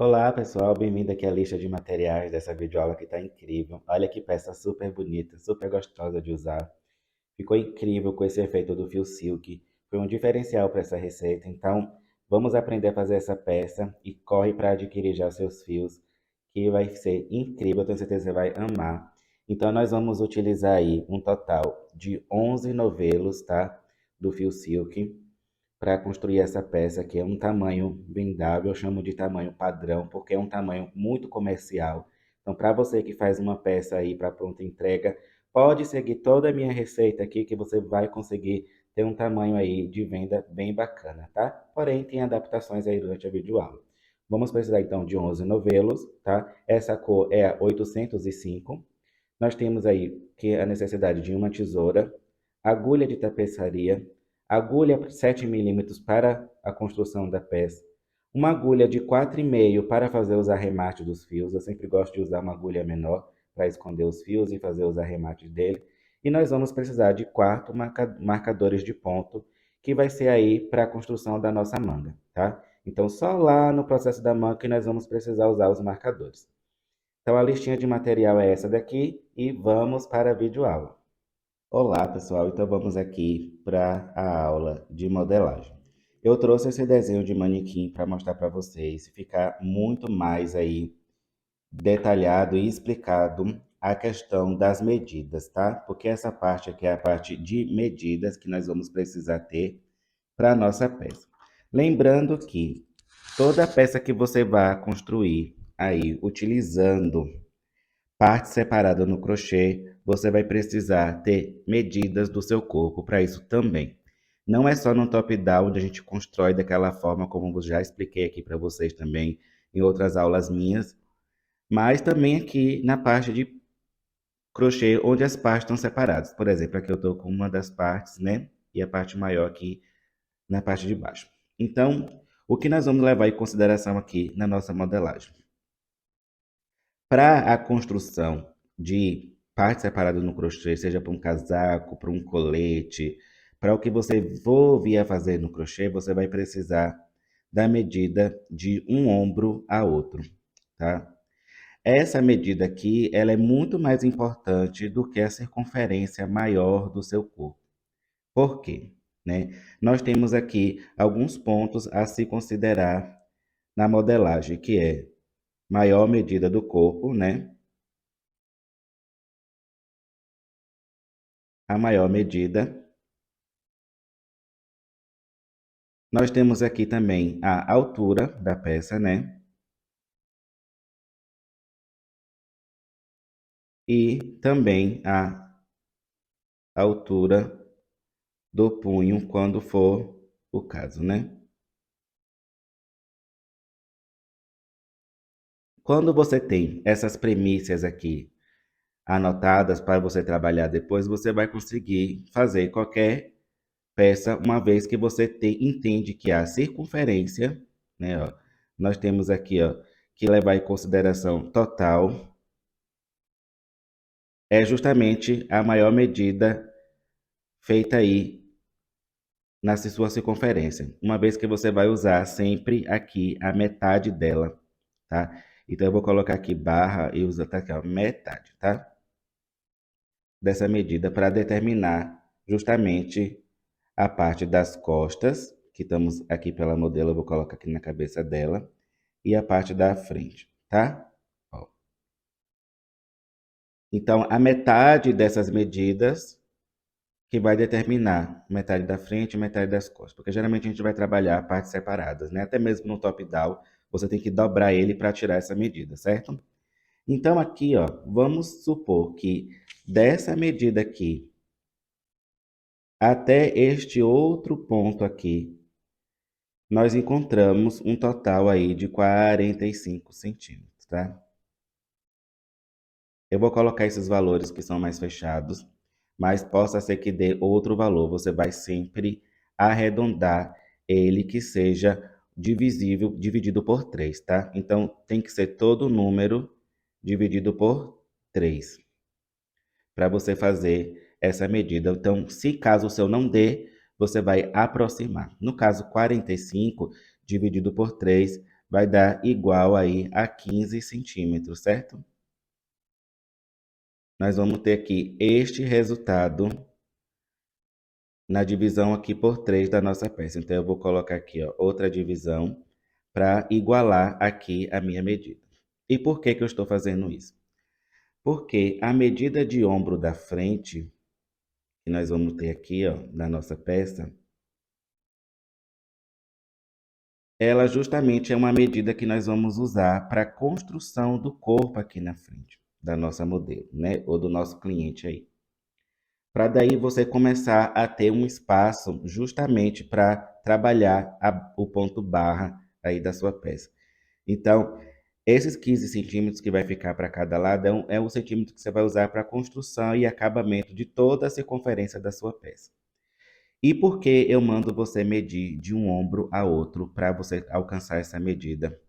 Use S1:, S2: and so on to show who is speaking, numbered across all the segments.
S1: Olá pessoal, bem-vindo aqui à lista de materiais dessa videoaula que está incrível. Olha que peça super bonita, super gostosa de usar. Ficou incrível com esse efeito do fio silk. Foi um diferencial para essa receita. Então, vamos aprender a fazer essa peça e corre para adquirir já os seus fios, que vai ser incrível, eu tenho certeza que você vai amar. Então, nós vamos utilizar aí um total de 11 novelos, tá? Do fio silk para construir essa peça, que é um tamanho vendável, eu chamo de tamanho padrão, porque é um tamanho muito comercial. Então, para você que faz uma peça aí para pronta entrega, pode seguir toda a minha receita aqui, que você vai conseguir ter um tamanho aí de venda bem bacana, tá? Porém, tem adaptações aí durante a videoaula. Vamos precisar então de 11 novelos, tá? Essa cor é a 805. Nós temos aí que a necessidade de uma tesoura, agulha de tapeçaria, agulha 7 milímetros para a construção da peça, uma agulha de 4,5 para fazer os arremates dos fios. Eu sempre gosto de usar uma agulha menor para esconder os fios e fazer os arremates dele. E nós vamos precisar de 4 marcadores de ponto, que vai ser aí para a construção da nossa manga, tá? Então, só lá no processo da manga que nós vamos precisar usar os marcadores. Então, a listinha de material é essa daqui e vamos para a videoaula. Olá, pessoal. Então, vamos aqui para a aula de modelagem. Eu trouxe esse desenho de manequim para mostrar para vocês, ficar muito mais aí detalhado e explicado a questão das medidas, tá? Porque essa parte aqui é a parte de medidas que nós vamos precisar ter para a nossa peça. Lembrando que toda peça que você vai construir aí utilizando parte separada no crochê, você vai precisar ter medidas do seu corpo para isso também. Não é só no top-down onde a gente constrói daquela forma como eu já expliquei aqui para vocês também em outras aulas minhas, mas também aqui na parte de crochê onde as partes estão separadas. Por exemplo, aqui eu estou com uma das partes, né? E a parte maior aqui na parte de baixo. Então, o que nós vamos levar em consideração aqui na nossa modelagem? Para a construção de parte separada no crochê, seja para um casaco, para um colete, para o que você for vir a fazer no crochê, você vai precisar da medida de um ombro a outro, tá? Essa medida aqui, ela é muito mais importante do que a circunferência maior do seu corpo. Por quê? Né? Nós temos aqui alguns pontos a se considerar na modelagem, que é maior medida do corpo, né? A maior medida. Nós temos aqui também a altura da peça, né? E também a altura do punho, quando for o caso, né? Quando você tem essas premissas aqui anotadas para você trabalhar depois, você vai conseguir fazer qualquer peça, uma vez que você entende que a circunferência, né, ó, nós temos aqui, ó, que levar em consideração total, é justamente a maior medida feita aí na sua circunferência, uma vez que você vai usar sempre aqui a metade dela, tá? Então, eu vou colocar aqui barra e usar aqui, ó, metade, tá? Dessa medida para determinar justamente a parte das costas, que estamos aqui pela modelo, eu vou colocar aqui na cabeça dela, e a parte da frente, tá? Ó. Então, a metade dessas medidas que vai determinar metade da frente e metade das costas, porque geralmente a gente vai trabalhar partes separadas, né? Até mesmo no top-down, você tem que dobrar ele para tirar essa medida, certo? Então aqui, ó, vamos supor que dessa medida aqui até este outro ponto aqui, nós encontramos um total aí de 45 centímetros, tá? Eu vou colocar esses valores que são mais fechados, mas possa ser que dê outro valor. Você vai sempre arredondar ele que seja divisível, dividido por 3, tá? Então, tem que ser todo número dividido por 3 para você fazer essa medida. Então, se caso o seu não dê, você vai aproximar. No caso 45, dividido por 3 vai dar igual aí a 15 centímetros, certo? Nós vamos ter aqui este resultado na divisão aqui por 3 da nossa peça. Então, eu vou colocar aqui, ó, outra divisão para igualar aqui a minha medida. E por que que eu estou fazendo isso? Porque a medida de ombro da frente, que nós vamos ter aqui, ó, na nossa peça, ela justamente é uma medida que nós vamos usar para a construção do corpo aqui na frente, da nossa modelo, né? Ou do nosso cliente aí. Para daí você começar a ter um espaço justamente para trabalhar o ponto barra aí da sua peça. Então, esses 15 centímetros que vai ficar para cada lado é o centímetro que você vai usar para a construção e acabamento de toda a circunferência da sua peça. E por que eu mando você medir de um ombro a outro para você alcançar essa medida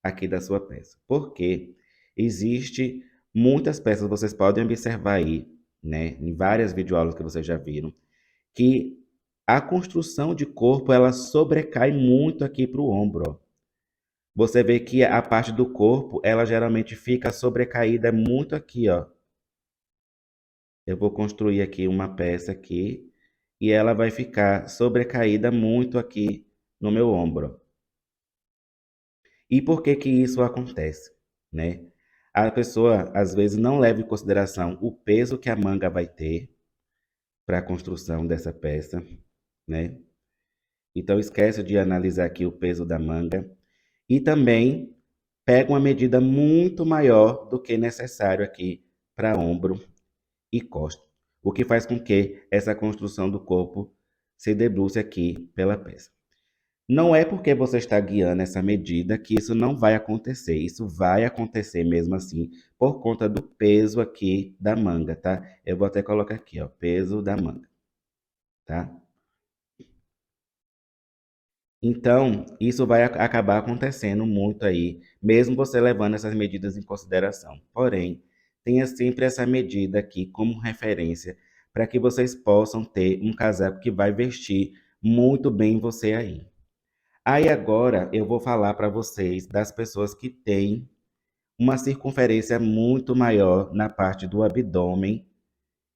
S1: aqui da sua peça? Porque existe muitas peças, vocês podem observar aí, né, em várias videoaulas que vocês já viram, que a construção de corpo ela sobrecai muito aqui para o ombro, ó. Você vê que a parte do corpo, ela geralmente fica sobrecaída muito aqui, ó. Eu vou construir aqui uma peça aqui e ela vai ficar sobrecaída muito aqui no meu ombro. E por que que isso acontece, né? A pessoa às vezes não leva em consideração o peso que a manga vai ter para a construção dessa peça, né? Então esquece de analisar aqui o peso da manga e também pega uma medida muito maior do que necessário aqui para ombro e costa, o que faz com que essa construção do corpo se debruce aqui pela peça. Não é porque você está guiando essa medida que isso não vai acontecer. Isso vai acontecer mesmo assim, por conta do peso aqui da manga, tá? Eu vou até colocar aqui, ó, peso da manga, tá? Então, isso vai acabar acontecendo muito aí, mesmo você levando essas medidas em consideração. Porém, tenha sempre essa medida aqui como referência para que vocês possam ter um casaco que vai vestir muito bem em você aí. Aí agora eu vou falar para vocês das pessoas que têm uma circunferência muito maior na parte do abdômen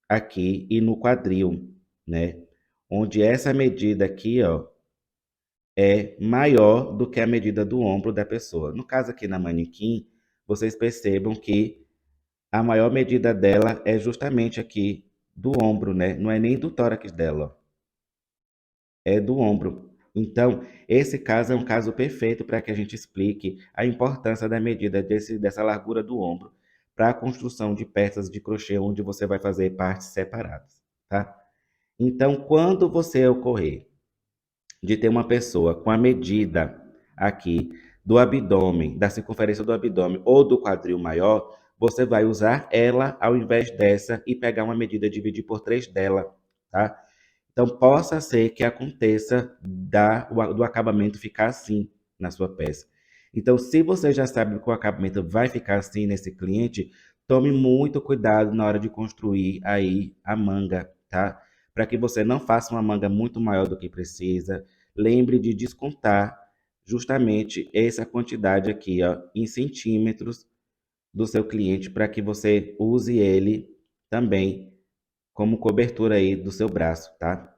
S1: aqui e no quadril, né? Onde essa medida aqui, ó, é maior do que a medida do ombro da pessoa. No caso aqui na manequim, vocês percebam que a maior medida dela é justamente aqui do ombro, né? Não é nem do tórax dela, ó. É do ombro. Então, esse caso é um caso perfeito para que a gente explique a importância da medida dessa largura do ombro para a construção de peças de crochê onde você vai fazer partes separadas, tá? Então, quando você ocorrer de ter uma pessoa com a medida aqui do abdômen, da circunferência do abdômen ou do quadril maior, você vai usar ela ao invés dessa e pegar uma medida e dividir por 3 dela, tá? Então, possa ser que aconteça do acabamento ficar assim na sua peça. Então, se você já sabe que o acabamento vai ficar assim nesse cliente, tome muito cuidado na hora de construir aí a manga, tá? Para que você não faça uma manga muito maior do que precisa. Lembre de descontar justamente essa quantidade aqui, ó, em centímetros do seu cliente, para que você use ele também como cobertura aí do seu braço, tá?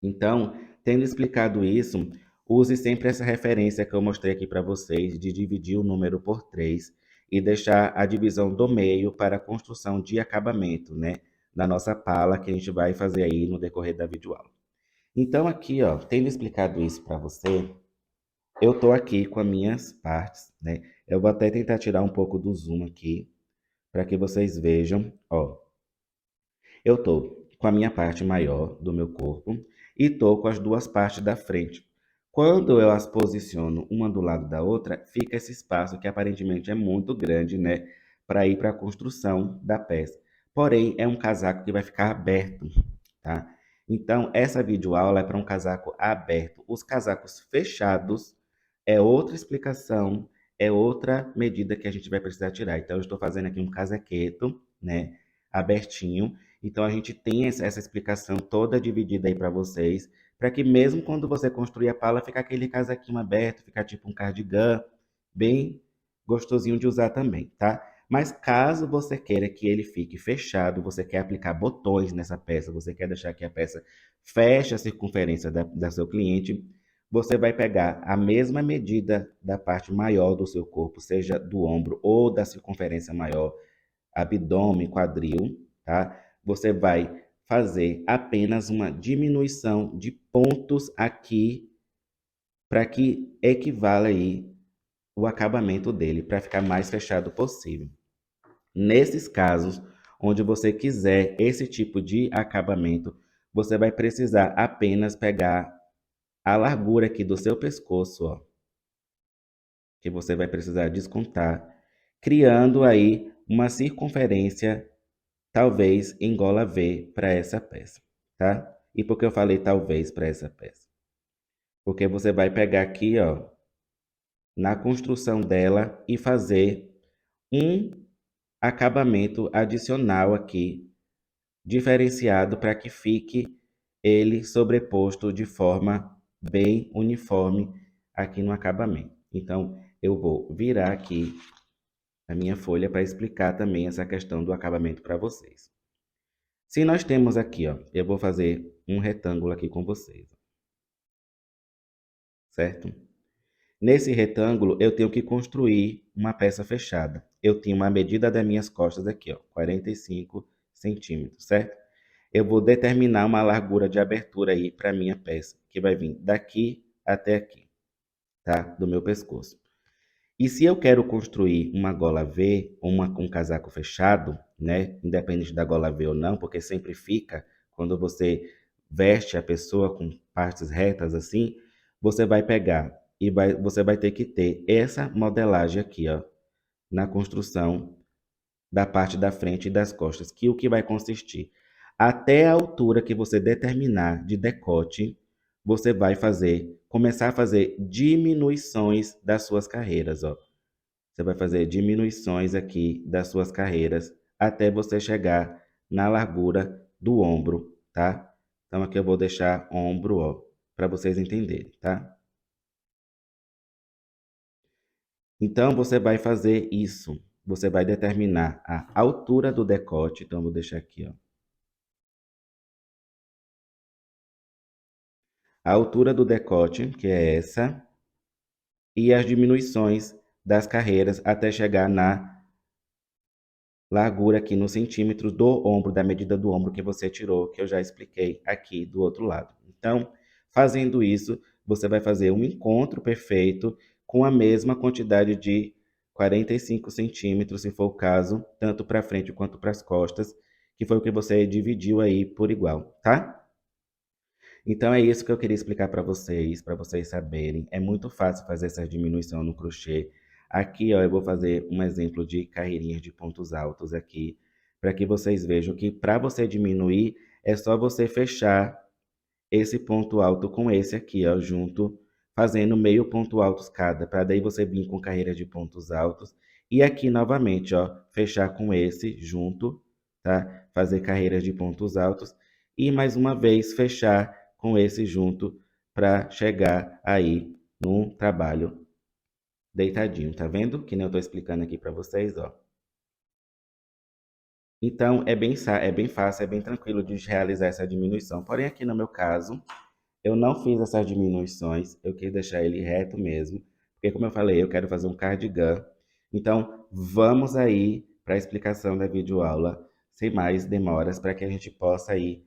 S1: Então, tendo explicado isso, use sempre essa referência que eu mostrei aqui para vocês de dividir o número por 3 e deixar a divisão do meio para a construção de acabamento, né? Da nossa pala que a gente vai fazer aí no decorrer da videoaula. Então aqui, ó, tendo explicado isso para você, eu tô aqui com as minhas partes, né? Eu vou até tentar tirar um pouco do zoom aqui para que vocês vejam, ó. Eu tô com a minha parte maior do meu corpo e tô com as duas partes da frente. Quando eu as posiciono uma do lado da outra, fica esse espaço que aparentemente é muito grande, né, para ir para a construção da peça. Porém, é um casaco que vai ficar aberto, tá? Então, essa videoaula é para um casaco aberto. Os casacos fechados é outra explicação, é outra medida que a gente vai precisar tirar. Então, eu estou fazendo aqui um casaqueto, né, abertinho. Então, a gente tem essa explicação toda dividida aí para vocês, para que mesmo quando você construir a pala, ficar aquele casaquinho aberto, ficar tipo um cardigan, bem gostosinho de usar também, tá? Mas caso você queira que ele fique fechado, você quer aplicar botões nessa peça, você quer deixar que a peça feche a circunferência da seu cliente, você vai pegar a mesma medida da parte maior do seu corpo, seja do ombro ou da circunferência maior, abdômen, quadril, tá? Você vai fazer apenas uma diminuição de pontos aqui para que equivala aí o acabamento dele, para ficar mais fechado possível. Nesses casos, onde você quiser esse tipo de acabamento, você vai precisar apenas pegar a largura aqui do seu pescoço, ó, que você vai precisar descontar, criando aí uma circunferência, talvez em gola V para essa peça, tá? E por que eu falei talvez para essa peça? Porque você vai pegar aqui, ó, na construção dela e fazer um acabamento adicional aqui, diferenciado para que fique ele sobreposto de forma bem uniforme aqui no acabamento. Então, eu vou virar aqui a minha folha para explicar também essa questão do acabamento para vocês. Se nós temos aqui, ó, eu vou fazer um retângulo aqui com vocês, certo? Nesse retângulo, eu tenho que construir uma peça fechada. Eu tenho uma medida das minhas costas aqui, ó, 45 centímetros, certo? Eu vou determinar uma largura de abertura aí para minha peça, que vai vir daqui até aqui, tá? Do meu pescoço. E se eu quero construir uma gola V, um casaco fechado, né? Independente da gola V ou não, porque sempre fica, quando você veste a pessoa com partes retas assim, você vai pegar e você vai ter que ter essa modelagem aqui, ó, na construção da parte da frente e das costas, que o que vai consistir? Até a altura que você determinar de decote, você vai começar a fazer diminuições das suas carreiras, ó. Você vai fazer diminuições aqui das suas carreiras até você chegar na largura do ombro, tá? Então aqui eu vou deixar ombro, ó, para vocês entenderem, tá? Então você vai fazer isso. Você vai determinar a altura do decote, então eu vou deixar aqui, ó. A altura do decote, que é essa, e as diminuições das carreiras até chegar na largura aqui nos centímetros do ombro, da medida do ombro que você tirou, que eu já expliquei aqui do outro lado. Então, fazendo isso, você vai fazer um encontro perfeito com a mesma quantidade de 45 centímetros, se for o caso, tanto para frente quanto para as costas, que foi o que você dividiu aí por igual, tá? Então é isso que eu queria explicar para vocês saberem. É muito fácil fazer essa diminuição no crochê. Aqui, ó, eu vou fazer um exemplo de carreirinhas de pontos altos aqui, para que vocês vejam que para você diminuir, é só você fechar esse ponto alto com esse aqui, ó, junto, fazendo meio ponto altos cada, para daí você vir com carreira de pontos altos. E aqui novamente, ó, fechar com esse junto, tá? Fazer carreiras de pontos altos. E mais uma vez fechar com esse junto para chegar aí num trabalho deitadinho, tá vendo? Que nem eu tô explicando aqui para vocês, ó. Então, é bem fácil, é bem tranquilo de realizar essa diminuição. Porém, aqui no meu caso, eu não fiz essas diminuições, eu quis deixar ele reto mesmo, porque como eu falei, eu quero fazer um cardigan. Então, vamos aí para a explicação da videoaula, sem mais demoras, para que a gente possa aí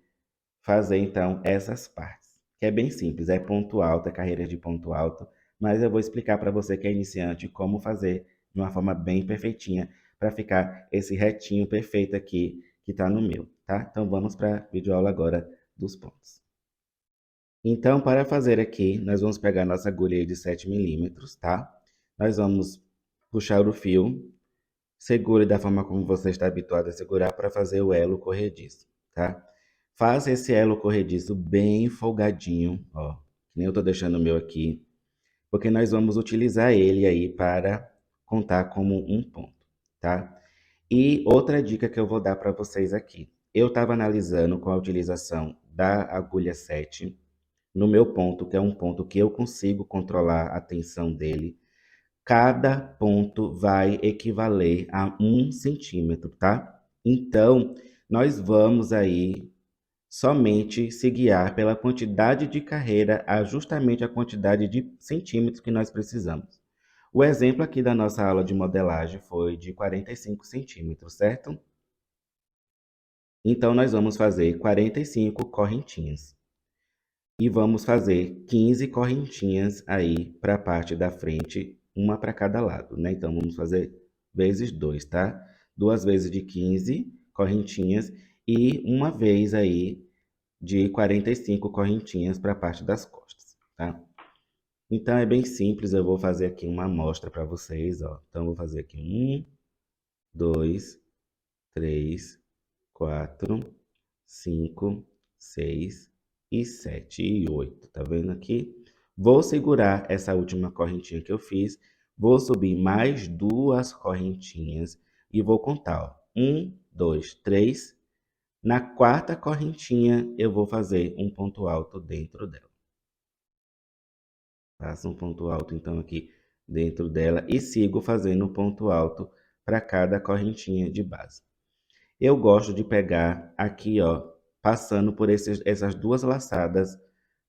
S1: fazer então essas partes. Que é bem simples, é ponto alto, é carreira de ponto alto, mas eu vou explicar para você que é iniciante como fazer de uma forma bem perfeitinha, para ficar esse retinho perfeito aqui que está no meu, tá? Então vamos para a videoaula agora dos pontos. Então, para fazer aqui, nós vamos pegar nossa agulha aí de 7 milímetros, tá? Nós vamos puxar o fio, segure da forma como você está habituado a segurar para fazer o elo corrediço, tá? Faça esse elo corrediço bem folgadinho, ó, que nem eu tô deixando o meu aqui, porque nós vamos utilizar ele aí para contar como um ponto, tá? E outra dica que eu vou dar para vocês aqui. Eu estava analisando com a utilização da agulha 7, no meu ponto, que é um ponto que eu consigo controlar a tensão dele, cada ponto vai equivaler a 1 centímetro, tá? Então, nós vamos aí somente se guiar pela quantidade de carreira a justamente a quantidade de centímetros que nós precisamos. O exemplo aqui da nossa aula de modelagem foi de 45 centímetros, certo? Então, nós vamos fazer 45 correntinhas. E vamos fazer 15 correntinhas aí para a parte da frente, uma para cada lado, né? Então, vamos fazer vezes 2, tá? 2 vezes de 15 correntinhas e uma vez aí de 45 correntinhas para a parte das costas, tá? Então, é bem simples, eu vou fazer aqui uma amostra para vocês, ó. Então, eu vou fazer aqui 1, 2, 3, 4, 5, 6 e 7 e 8. Tá vendo aqui? Vou segurar essa última correntinha que eu fiz, vou subir mais 2 correntinhas e vou contar, ó. 1, 2, 3. Na quarta correntinha, eu vou fazer um ponto alto dentro dela. Faço um ponto alto, então, aqui dentro dela e sigo fazendo um ponto alto para cada correntinha de base. Eu gosto de pegar aqui, ó, passando por essas 2 laçadas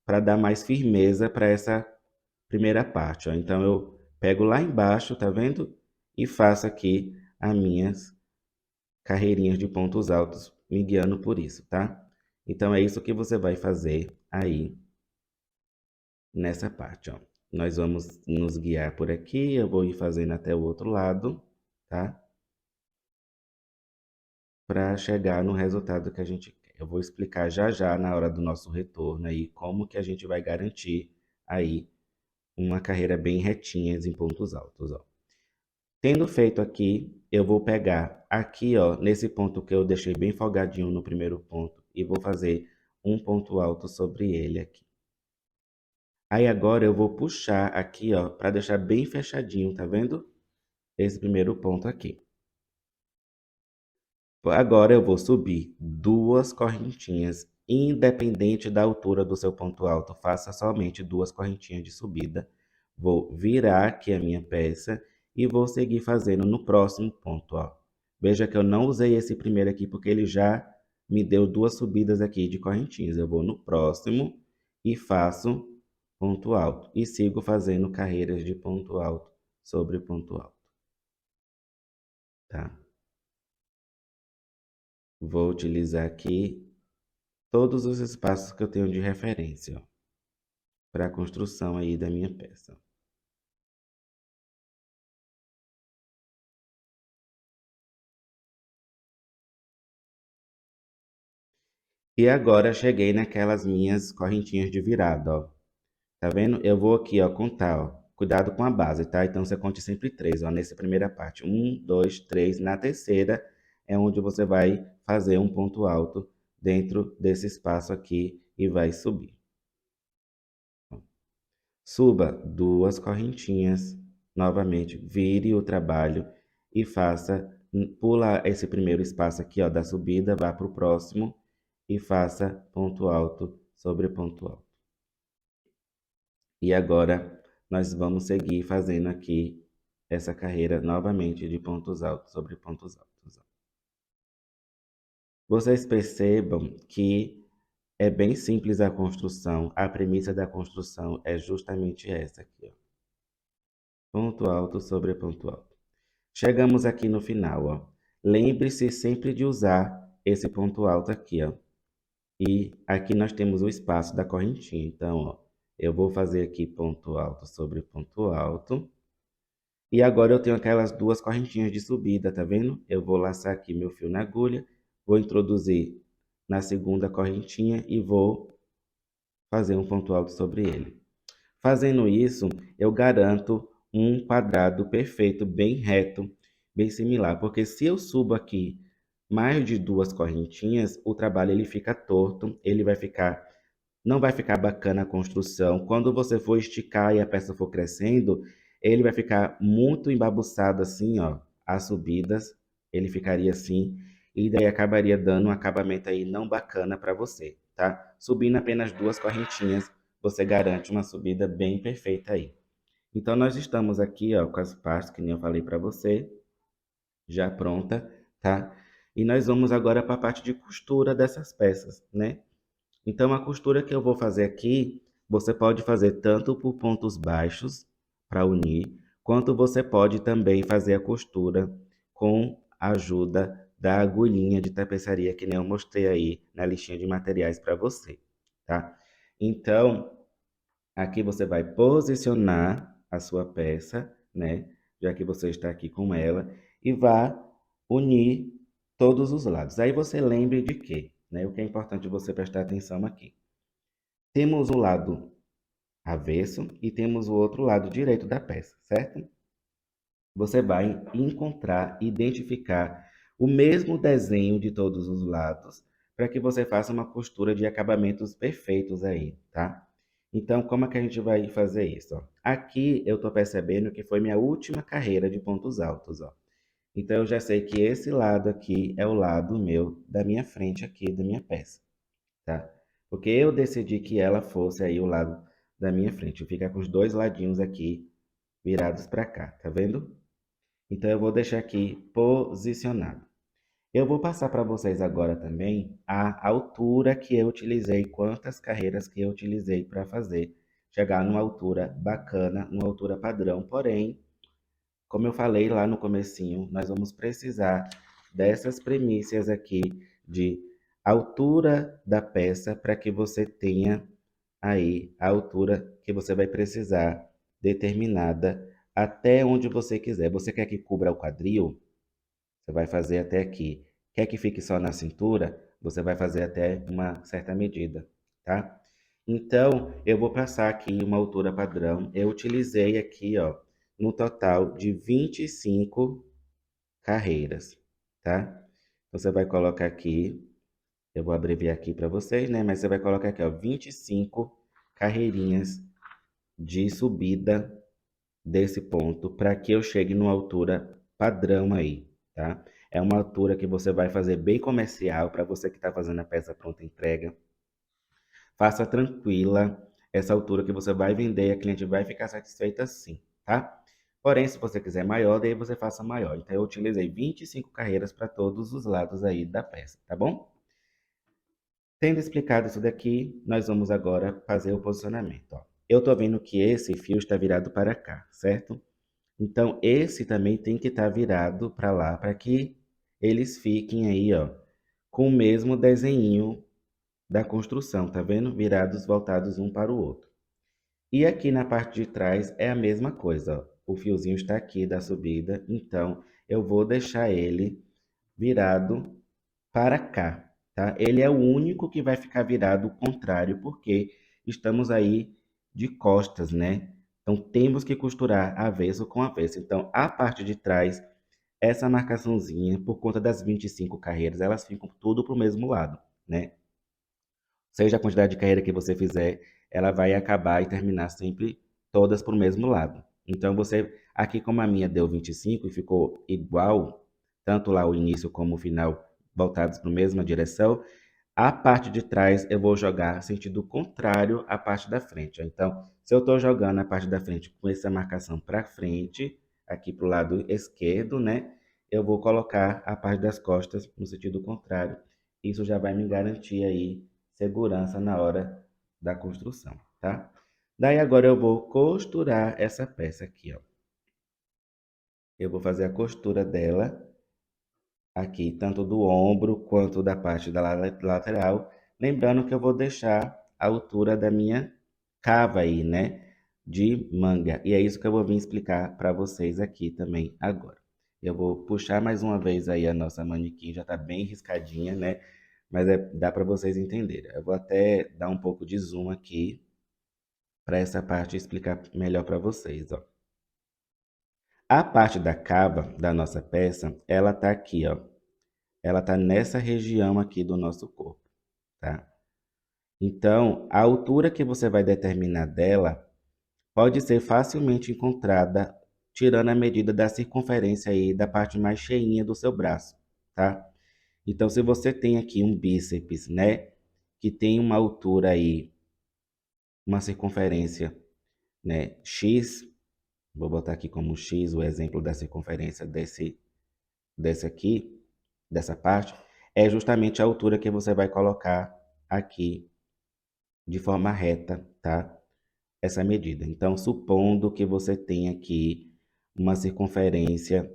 S1: para dar mais firmeza para essa primeira parte, ó. Então, eu pego lá embaixo, tá vendo? E faço aqui as minhas carreirinhas de pontos altos, me guiando por isso, tá? Então, é isso que você vai fazer aí nessa parte, ó. Nós vamos nos guiar por aqui, eu vou ir fazendo até o outro lado, tá? Para chegar no resultado que a gente quer. Eu vou explicar já já na hora do nosso retorno aí como que a gente vai garantir aí uma carreira bem retinha em pontos altos, ó. Tendo feito aqui, eu vou pegar aqui, ó, nesse ponto que eu deixei bem folgadinho no primeiro ponto e vou fazer um ponto alto sobre ele aqui. Aí agora eu vou puxar aqui, ó, para deixar bem fechadinho, tá vendo? Esse primeiro ponto aqui. Agora eu vou subir 2 correntinhas, independente da altura do seu ponto alto. Faça somente 2 correntinhas de subida. Vou virar aqui a minha peça e vou seguir fazendo no próximo ponto, ó. Veja que eu não usei esse primeiro aqui porque ele já me deu 2 subidas aqui de correntinhas. Eu vou no próximo e faço ponto alto. E sigo fazendo carreiras de ponto alto sobre ponto alto, tá? Vou utilizar aqui todos os espaços que eu tenho de referência, para a construção aí da minha peça. E agora cheguei naquelas minhas correntinhas de virada, ó. Tá vendo? Eu vou aqui, ó, contar, ó. Cuidado com a base, tá? Então você conte sempre 3, ó, nessa primeira parte. 1, 2, 3. Na terceira é onde você vai fazer um ponto alto dentro desse espaço aqui e vai subir. Suba 2 correntinhas, novamente, vire o trabalho e faça, pula esse primeiro espaço aqui, ó, da subida, vá para o próximo e faça ponto alto sobre ponto alto. E agora nós vamos seguir fazendo aqui essa carreira novamente de pontos altos sobre pontos altos, ó. Vocês percebam que é bem simples a construção, a premissa da construção é justamente essa aqui, ó. Ponto alto sobre ponto alto. Chegamos aqui no final, ó. Lembre-se sempre de usar esse ponto alto aqui, ó. E aqui nós temos o espaço da correntinha. Então, ó, eu vou fazer aqui ponto alto sobre ponto alto. E agora eu tenho aquelas 2 correntinhas de subida, tá vendo? Eu vou laçar aqui meu fio na agulha, vou introduzir na segunda correntinha e vou fazer um ponto alto sobre ele. Fazendo isso, eu garanto um quadrado perfeito, bem reto, bem similar. Porque se eu subo aqui mais de 2 correntinhas, o trabalho ele fica torto, ele vai ficar, não vai ficar bacana a construção. Quando você for esticar e a peça for crescendo, ele vai ficar muito embabuçado assim, ó, as subidas, ele ficaria assim, e daí acabaria dando um acabamento aí não bacana para você, tá? Subindo apenas 2 correntinhas você garante uma subida bem perfeita aí. Então, nós estamos aqui, ó, com as partes que nem eu falei para você, já pronta, tá? E nós vamos agora para a parte de costura dessas peças, né? Então, a costura que eu vou fazer aqui, você pode fazer tanto por pontos baixos, para unir, quanto você pode também fazer a costura com a ajuda da agulhinha de tapeçaria, que nem eu mostrei aí na listinha de materiais para você, tá? Então, aqui você vai posicionar a sua peça, né? Já que você está aqui com ela, e vai unir todos os lados. Aí você lembre de quê? Né? O que é importante você prestar atenção aqui. Temos o lado avesso e temos o outro lado direito da peça, certo? Você vai encontrar, identificar o mesmo desenho de todos os lados para que você faça uma costura de acabamentos perfeitos aí, tá? Então, como é que a gente vai fazer isso? Ó? Aqui eu estou percebendo que foi minha última carreira de pontos altos, ó. Então, eu já sei que esse lado aqui é o lado meu, da minha frente aqui, da minha peça, tá? Porque eu decidi que ela fosse aí o lado da minha frente. Eu ficar com os dois ladinhos aqui virados para cá, tá vendo? Então, eu vou deixar aqui posicionado. Eu vou passar para vocês agora também a altura que eu utilizei, quantas carreiras que eu utilizei para fazer. Chegar numa altura bacana, numa altura padrão. Porém, como eu falei lá no comecinho, nós vamos precisar dessas premissas aqui de altura da peça para que você tenha aí a altura que você vai precisar determinada até onde você quiser. Você quer que cubra o quadril? Você vai fazer até aqui. Quer que fique só na cintura? Você vai fazer até uma certa medida, tá? Então, eu vou passar aqui uma altura padrão. Eu utilizei aqui, ó, no total de 25 carreiras, tá? Você vai colocar aqui, eu vou abreviar aqui para vocês, né? Mas você vai colocar aqui, ó, 25 carreirinhas de subida desse ponto para que eu chegue numa altura padrão aí, tá? É uma altura que você vai fazer bem comercial para você que está fazendo a peça pronta entrega. Faça tranquila essa altura que você vai vender e a cliente vai ficar satisfeita sim, tá? Porém, se você quiser maior, daí você faça maior. Então, eu utilizei 25 carreiras para todos os lados aí da peça, tá bom? Tendo explicado isso daqui, nós vamos agora fazer o posicionamento, ó. Eu tô vendo que esse fio está virado para cá, certo? Então, esse também tem que estar virado para lá, para que eles fiquem aí, ó, com o mesmo desenho da construção, tá vendo? Virados, voltados um para o outro. E aqui na parte de trás é a mesma coisa, ó. O fiozinho está aqui da subida, então eu vou deixar ele virado para cá, tá? Ele é o único que vai ficar virado o contrário, porque estamos aí de costas, né? Então temos que costurar avesso com avesso. Então a parte de trás, essa marcaçãozinha, por conta das 25 carreiras, elas ficam tudo para o mesmo lado, né? Seja a quantidade de carreira que você fizer, ela vai acabar e terminar sempre todas para o mesmo lado. Então você, aqui como a minha deu 25 e ficou igual, tanto lá o início como o final voltados para a mesma direção, a parte de trás eu vou jogar sentido contrário à parte da frente. Então, se eu estou jogando a parte da frente com essa marcação para frente, aqui para o lado esquerdo, né? Eu vou colocar a parte das costas no sentido contrário. Isso já vai me garantir aí segurança na hora da construção, tá? Daí agora eu vou costurar essa peça aqui, ó. Eu vou fazer a costura dela aqui, tanto do ombro quanto da parte da lateral. Lembrando que eu vou deixar a altura da minha cava aí, né? De manga. E é isso que eu vou vir explicar para vocês aqui também agora. Eu vou puxar mais uma vez aí a nossa manequim, já tá bem riscadinha, né? Mas dá para vocês entenderem. Eu vou até dar um pouco de zoom aqui para essa parte explicar melhor para vocês, ó. A parte da cava da nossa peça, ela tá aqui, ó. Ela tá nessa região aqui do nosso corpo, tá? Então, a altura que você vai determinar dela pode ser facilmente encontrada tirando a medida da circunferência aí da parte mais cheinha do seu braço, tá? Então, se você tem aqui um bíceps, né, que tem uma altura aí uma circunferência, né, X, vou botar aqui como X o exemplo da circunferência desse aqui, dessa parte, é justamente a altura que você vai colocar aqui de forma reta, tá? Essa medida. Então, supondo que você tenha aqui uma circunferência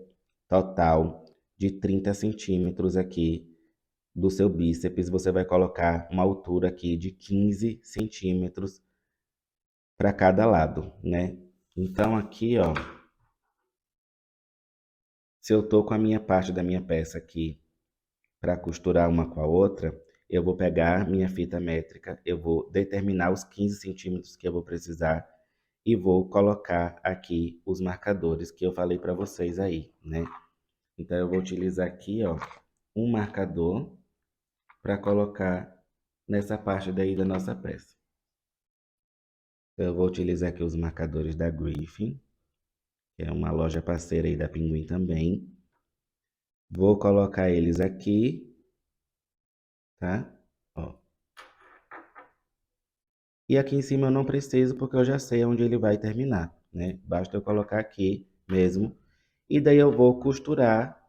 S1: total de 30 centímetros aqui do seu bíceps, você vai colocar uma altura aqui de 15 centímetros para cada lado, né? Então, aqui, ó, se eu tô com a minha parte da minha peça aqui para costurar uma com a outra, eu vou pegar minha fita métrica, eu vou determinar os 15 centímetros que eu vou precisar e vou colocar aqui os marcadores que eu falei para vocês aí, né? Então, eu vou utilizar aqui, ó, um marcador para colocar nessa parte daí da nossa peça. Então, eu vou utilizar aqui os marcadores da Griffin, que é uma loja parceira aí da Pinguim também. Vou colocar eles aqui, tá? Ó. E aqui em cima eu não preciso porque eu já sei onde ele vai terminar, né? Basta eu colocar aqui mesmo. E daí eu vou costurar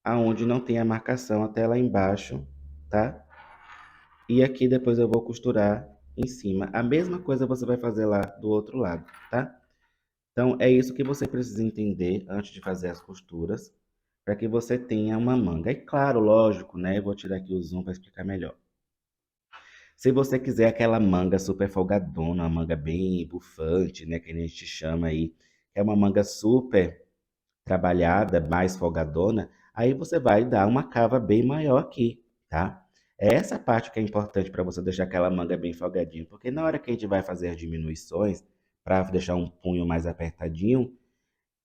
S1: aonde não tem a marcação até lá embaixo, tá? E aqui depois eu vou costurar em cima. A mesma coisa você vai fazer lá do outro lado, tá? Então é isso que você precisa entender antes de fazer as costuras, para que você tenha uma manga. E claro, lógico, né? Eu vou tirar aqui o zoom para explicar melhor. Se você quiser aquela manga super folgadona, uma manga bem bufante, né, que a gente chama aí, é uma manga super trabalhada, mais folgadona, aí você vai dar uma cava bem maior aqui, tá? É essa parte que é importante para você deixar aquela manga bem folgadinha, porque na hora que a gente vai fazer as diminuições, para deixar um punho mais apertadinho,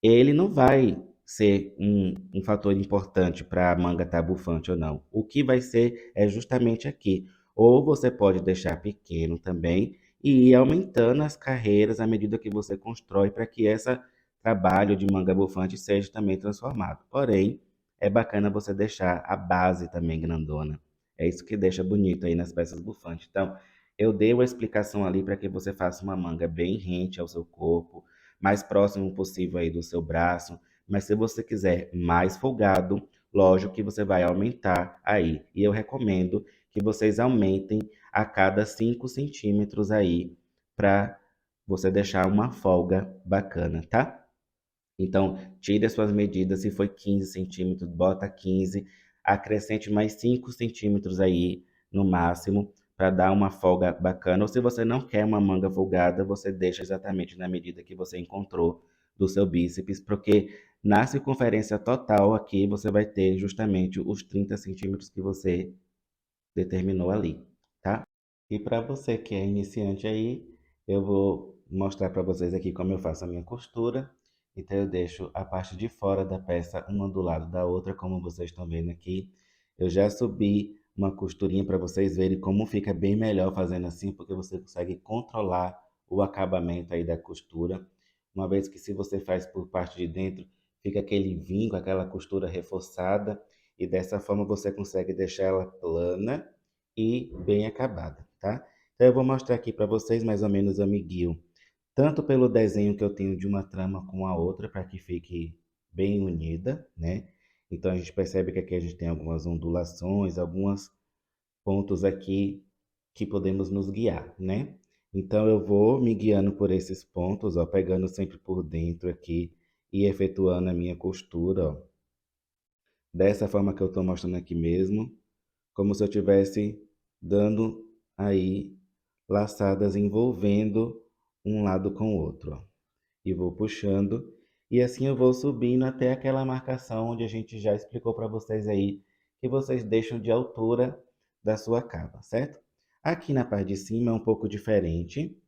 S1: ele não vai ser um fator importante para a manga estar bufante ou não. O que vai ser é justamente aqui. Ou você pode deixar pequeno também e ir aumentando as carreiras à medida que você constrói para que esse trabalho de manga bufante seja também transformado. Porém, é bacana você deixar a base também grandona. É isso que deixa bonito aí nas peças bufantes. Então, eu dei uma explicação ali para que você faça uma manga bem rente ao seu corpo, mais próximo possível aí do seu braço, mas se você quiser mais folgado, lógico que você vai aumentar aí. E eu recomendo que vocês aumentem a cada 5 centímetros aí, para você deixar uma folga bacana, tá? Então, tire as suas medidas, se foi 15 centímetros, bota 15, acrescente mais 5 centímetros aí no máximo, para dar uma folga bacana. Ou se você não quer uma manga folgada, você deixa exatamente na medida que você encontrou do seu bíceps, porque na circunferência total aqui você vai ter justamente os 30 centímetros que você determinou ali, tá? E para você que é iniciante aí, eu vou mostrar para vocês aqui como eu faço a minha costura. Então eu deixo a parte de fora da peça uma do lado da outra, como vocês estão vendo aqui. Eu já subi uma costurinha para vocês verem como fica bem melhor fazendo assim, porque você consegue controlar o acabamento aí da costura. Uma vez que se você faz por parte de dentro, fica aquele vinco, aquela costura reforçada, e dessa forma você consegue deixar ela plana e bem acabada, tá? Então eu vou mostrar aqui para vocês mais ou menos eu me guio tanto pelo desenho que eu tenho de uma trama com a outra para que fique bem unida, né? Então a gente percebe que aqui a gente tem algumas ondulações, alguns pontos aqui que podemos nos guiar, né? Então eu vou me guiando por esses pontos, ó, pegando sempre por dentro aqui e efetuando a minha costura, ó, dessa forma que eu estou mostrando aqui mesmo, como se eu estivesse dando aí laçadas envolvendo um lado com o outro, ó. E vou puxando, e assim eu vou subindo até aquela marcação onde a gente já explicou para vocês aí, que vocês deixam de altura da sua cava, certo? Aqui na parte de cima é um pouco diferente.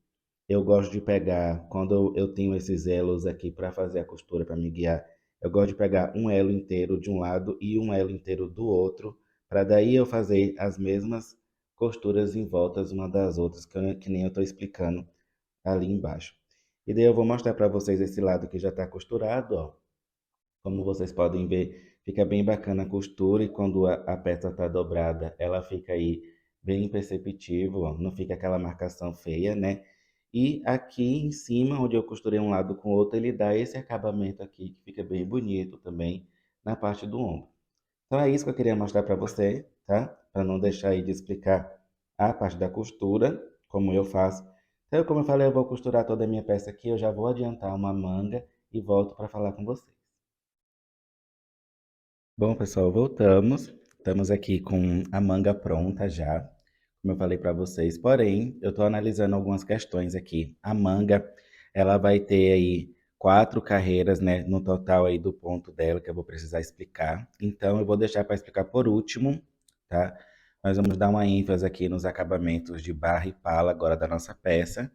S1: Eu gosto de pegar, quando eu tenho esses elos aqui para fazer a costura, para me guiar, eu gosto de pegar um elo inteiro de um lado e um elo inteiro do outro, para daí eu fazer as mesmas costuras em voltas uma das outras, que nem eu estou explicando ali embaixo. E daí eu vou mostrar para vocês esse lado que já está costurado, ó. Como vocês podem ver, fica bem bacana a costura e quando a peça está dobrada, ela fica aí bem perceptível, ó. Não fica aquela marcação feia, né? E aqui em cima, onde eu costurei um lado com o outro, ele dá esse acabamento aqui, que fica bem bonito também na parte do ombro. Então é isso que eu queria mostrar para você, tá? Para não deixar aí de explicar a parte da costura, como eu faço. Então, como eu falei, eu vou costurar toda a minha peça aqui, eu já vou adiantar uma manga e volto para falar com vocês. Bom, pessoal, voltamos. Estamos aqui com a manga pronta já, como eu falei para vocês. Porém, eu estou analisando algumas questões aqui. A manga, ela vai ter aí 4 carreiras, né, no total aí do ponto dela, que eu vou precisar explicar. Então, eu vou deixar para explicar por último, tá? Nós vamos dar uma ênfase aqui nos acabamentos de barra e pala agora da nossa peça,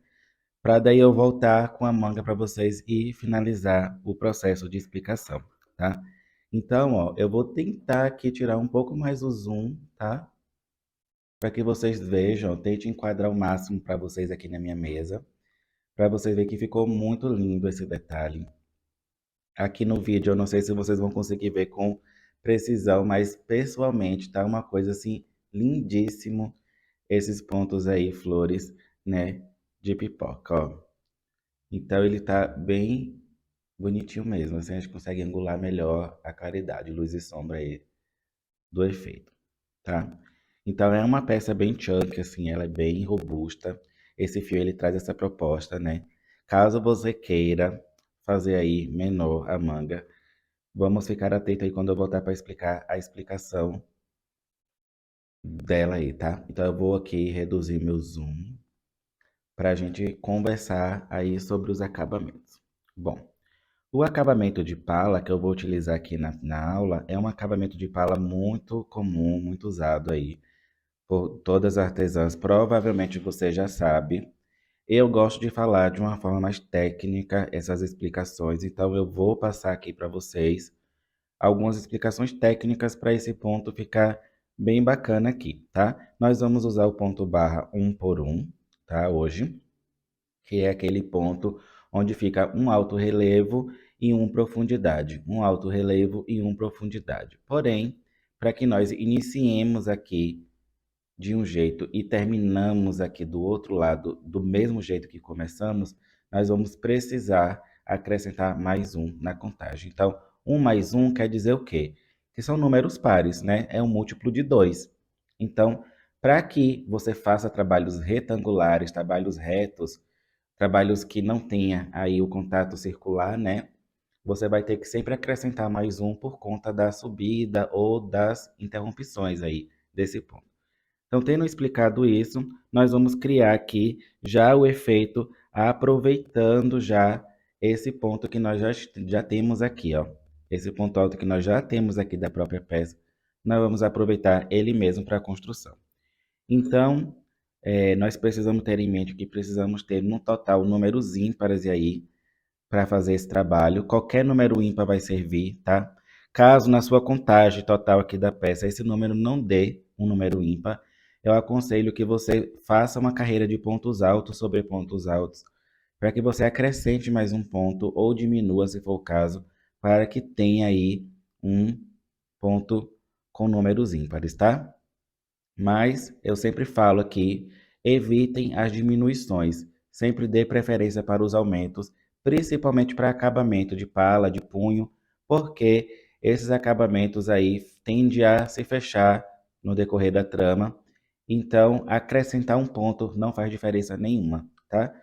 S1: para daí eu voltar com a manga para vocês e finalizar o processo de explicação, tá? Então, ó, eu vou tentar aqui tirar um pouco mais o zoom, tá? Para que vocês vejam, tente enquadrar o máximo para vocês aqui na minha mesa, para vocês verem que ficou muito lindo esse detalhe. Aqui no vídeo, eu não sei se vocês vão conseguir ver com precisão, mas pessoalmente tá uma coisa assim lindíssimo esses pontos aí, flores, né, de pipoca, ó. Então ele tá bem bonitinho mesmo, assim a gente consegue angular melhor a claridade, luz e sombra aí do efeito, tá? Então é uma peça bem chunky, assim, ela é bem robusta. Esse fio ele traz essa proposta, né? Caso você queira fazer aí menor a manga, vamos ficar atento aí quando eu voltar para explicar a explicação dela aí, tá? Então eu vou aqui reduzir meu zoom para a gente conversar aí sobre os acabamentos. Bom, o acabamento de pala que eu vou utilizar aqui na aula é um acabamento de pala muito comum, muito usado aí por todas as artesãs. Provavelmente você já sabe. Eu gosto de falar de uma forma mais técnica essas explicações, então eu vou passar aqui para vocês algumas explicações técnicas para esse ponto ficar bem bacana aqui, tá? Nós vamos usar o ponto barra 1 por 1, tá? Hoje, que é aquele ponto onde fica um alto relevo e um profundidade, um alto relevo e um profundidade. Porém, para que nós iniciemos aqui de um jeito e terminamos aqui do outro lado do mesmo jeito que começamos, nós vamos precisar acrescentar mais um na contagem. Então, 1 mais 1 quer dizer o quê? Que são números pares, né? É um múltiplo de 2. Então, para que você faça trabalhos retangulares, trabalhos retos, trabalhos que não tenha aí o contato circular, né? Você vai ter que sempre acrescentar mais um por conta da subida ou das interrupções aí desse ponto. Então, tendo explicado isso, nós vamos criar aqui já o efeito aproveitando já esse ponto que nós já temos aqui, ó. Esse ponto alto que nós já temos aqui da própria peça, nós vamos aproveitar ele mesmo para a construção. Então, nós precisamos ter em mente que precisamos ter no total números ímpares aí para fazer esse trabalho. Qualquer número ímpar vai servir, tá? Caso na sua contagem total aqui da peça esse número não dê um número ímpar, eu aconselho que você faça uma carreira de pontos altos sobre pontos altos, para que você acrescente mais um ponto ou diminua, se for o caso, para que tenha aí um ponto com números ímpares, tá? Mas eu sempre falo aqui, evitem as diminuições. Sempre dê preferência para os aumentos, principalmente para acabamento de pala, de punho, porque esses acabamentos aí tendem a se fechar no decorrer da trama. Então, acrescentar um ponto não faz diferença nenhuma, tá?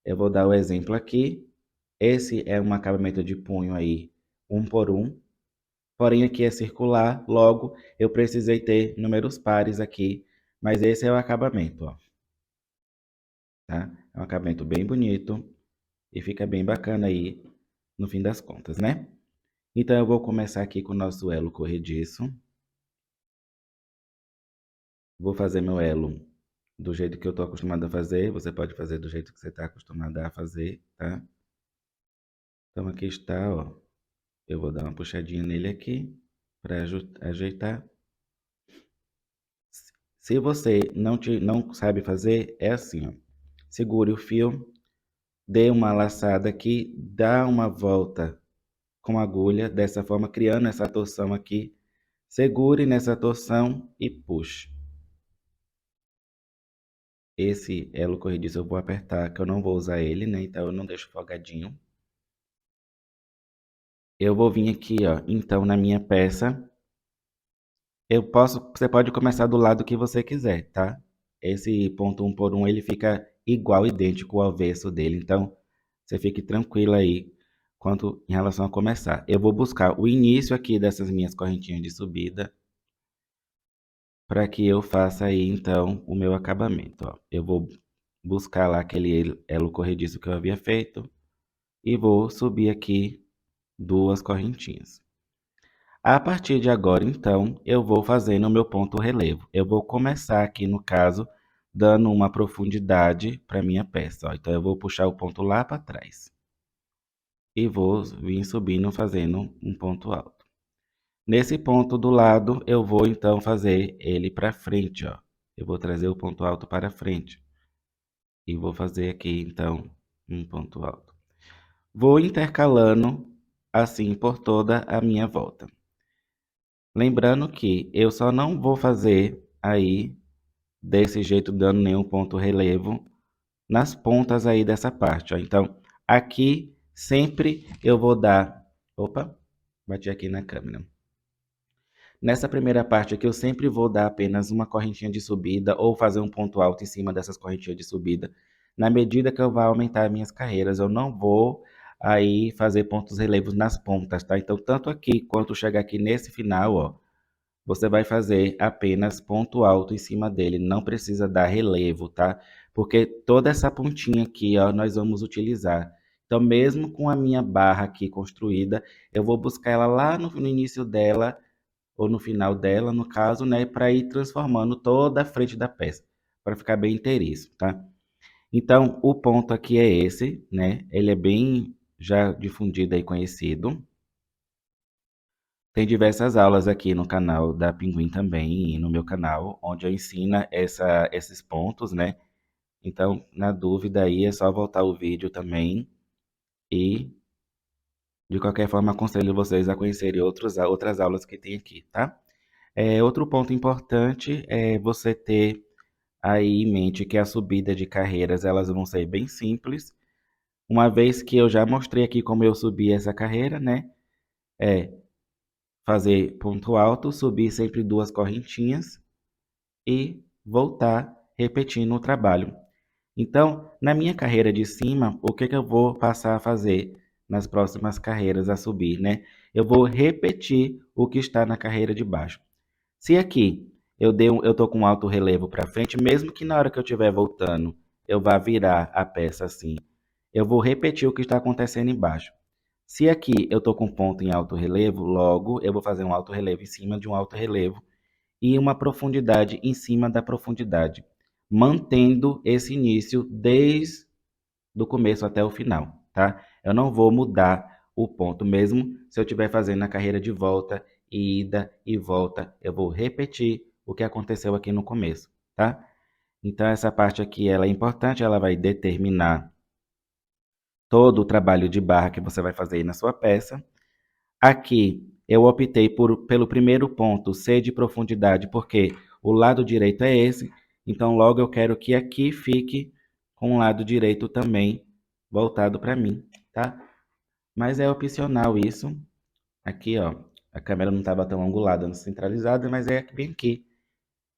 S1: Eu vou dar o exemplo aqui. Esse é um acabamento de punho aí, 1 por 1. Porém, aqui é circular, logo eu precisei ter números pares aqui, mas esse é o acabamento, ó, tá? É um acabamento bem bonito e fica bem bacana aí no fim das contas, né? Então eu vou começar aqui com o nosso elo corrediço. Vou fazer meu elo do jeito que eu estou acostumado a fazer, você pode fazer do jeito que você está acostumado a fazer, tá? Então aqui está, ó. Eu vou dar uma puxadinha nele aqui para ajeitar. Se você não sabe fazer, é assim, ó. Segure o fio, dê uma laçada aqui, dá uma volta com a agulha, dessa forma, criando essa torção aqui. Segure nessa torção e puxe. esse elo corrediço eu vou apertar, que eu não vou usar ele, né? Então eu não deixo folgadinho. Eu vou vir aqui, ó, então na minha peça, você pode começar do lado que você quiser, tá? Esse ponto 1 por 1 ele fica igual, idêntico ao avesso dele, então você fique tranquilo aí quanto em relação a começar. Eu vou buscar o início aqui dessas minhas correntinhas de subida para que eu faça aí então o meu acabamento, ó. Eu vou buscar lá aquele elo corrediço que eu havia feito e vou subir aqui 2 correntinhas. A partir de agora, então, eu vou fazendo o meu ponto relevo. Eu vou começar aqui, no caso, dando uma profundidade para minha peça, ó. Então, eu vou puxar o ponto lá para trás. E vou vir subindo, fazendo um ponto alto. Nesse ponto do lado, eu vou, então, fazer ele para frente, ó. Eu vou trazer o ponto alto para frente. E vou fazer aqui, então, um ponto alto. Vou intercalando, assim, por toda a minha volta. Lembrando que eu só não vou fazer aí desse jeito dando nenhum ponto relevo nas pontas aí dessa parte, ó. Então, aqui sempre eu vou dar... Opa, bati aqui na câmera. Nessa primeira parte aqui eu sempre vou dar apenas uma correntinha de subida ou fazer um ponto alto em cima dessas correntinhas de subida. Na medida que eu vá aumentar minhas carreiras, eu não vou aí fazer pontos relevos nas pontas, tá? Então, tanto aqui quanto chegar aqui nesse final, ó, você vai fazer apenas ponto alto em cima dele, não precisa dar relevo, tá? Porque toda essa pontinha aqui, ó, nós vamos utilizar. Então, mesmo com a minha barra aqui construída, eu vou buscar ela lá no início dela, ou no final dela, no caso, né, para ir transformando toda a frente da peça, para ficar bem inteiriço, tá? Então, o ponto aqui é esse, né? Ele é bem já difundido e conhecido. Tem diversas aulas aqui no canal da Pinguim também, e no meu canal, onde eu ensino esses pontos, né? Então, na dúvida aí, é só voltar o vídeo também. E, de qualquer forma, aconselho vocês a conhecerem outras aulas que tem aqui, tá? Outro ponto importante é você ter aí em mente que a subida de carreiras, elas vão ser bem simples. Uma vez que eu já mostrei aqui como eu subi essa carreira, né? É fazer ponto alto, subir sempre 2 correntinhas e voltar repetindo o trabalho. Então, na minha carreira de cima, o que que eu vou passar a fazer nas próximas carreiras a subir, né? Eu vou repetir o que está na carreira de baixo. Se aqui eu tô com alto relevo para frente, mesmo que na hora que eu estiver voltando eu vá virar a peça assim, eu vou repetir o que está acontecendo embaixo. Se aqui eu estou com ponto em alto relevo, logo eu vou fazer um alto relevo em cima de um alto relevo e uma profundidade em cima da profundidade, mantendo esse início desde o começo até o final, tá? Eu não vou mudar o ponto, mesmo se eu estiver fazendo a carreira de volta, ida e volta, eu vou repetir o que aconteceu aqui no começo, tá? Então essa parte aqui ela é importante, ela vai determinar todo o trabalho de barra que você vai fazer aí na sua peça. Aqui eu optei pelo primeiro ponto ser de profundidade, porque o lado direito é esse, então logo eu quero que aqui fique com o lado direito também voltado para mim, tá? Mas é opcional isso. Aqui, ó, a câmera não estava tão angulada, não centralizada, mas é bem aqui.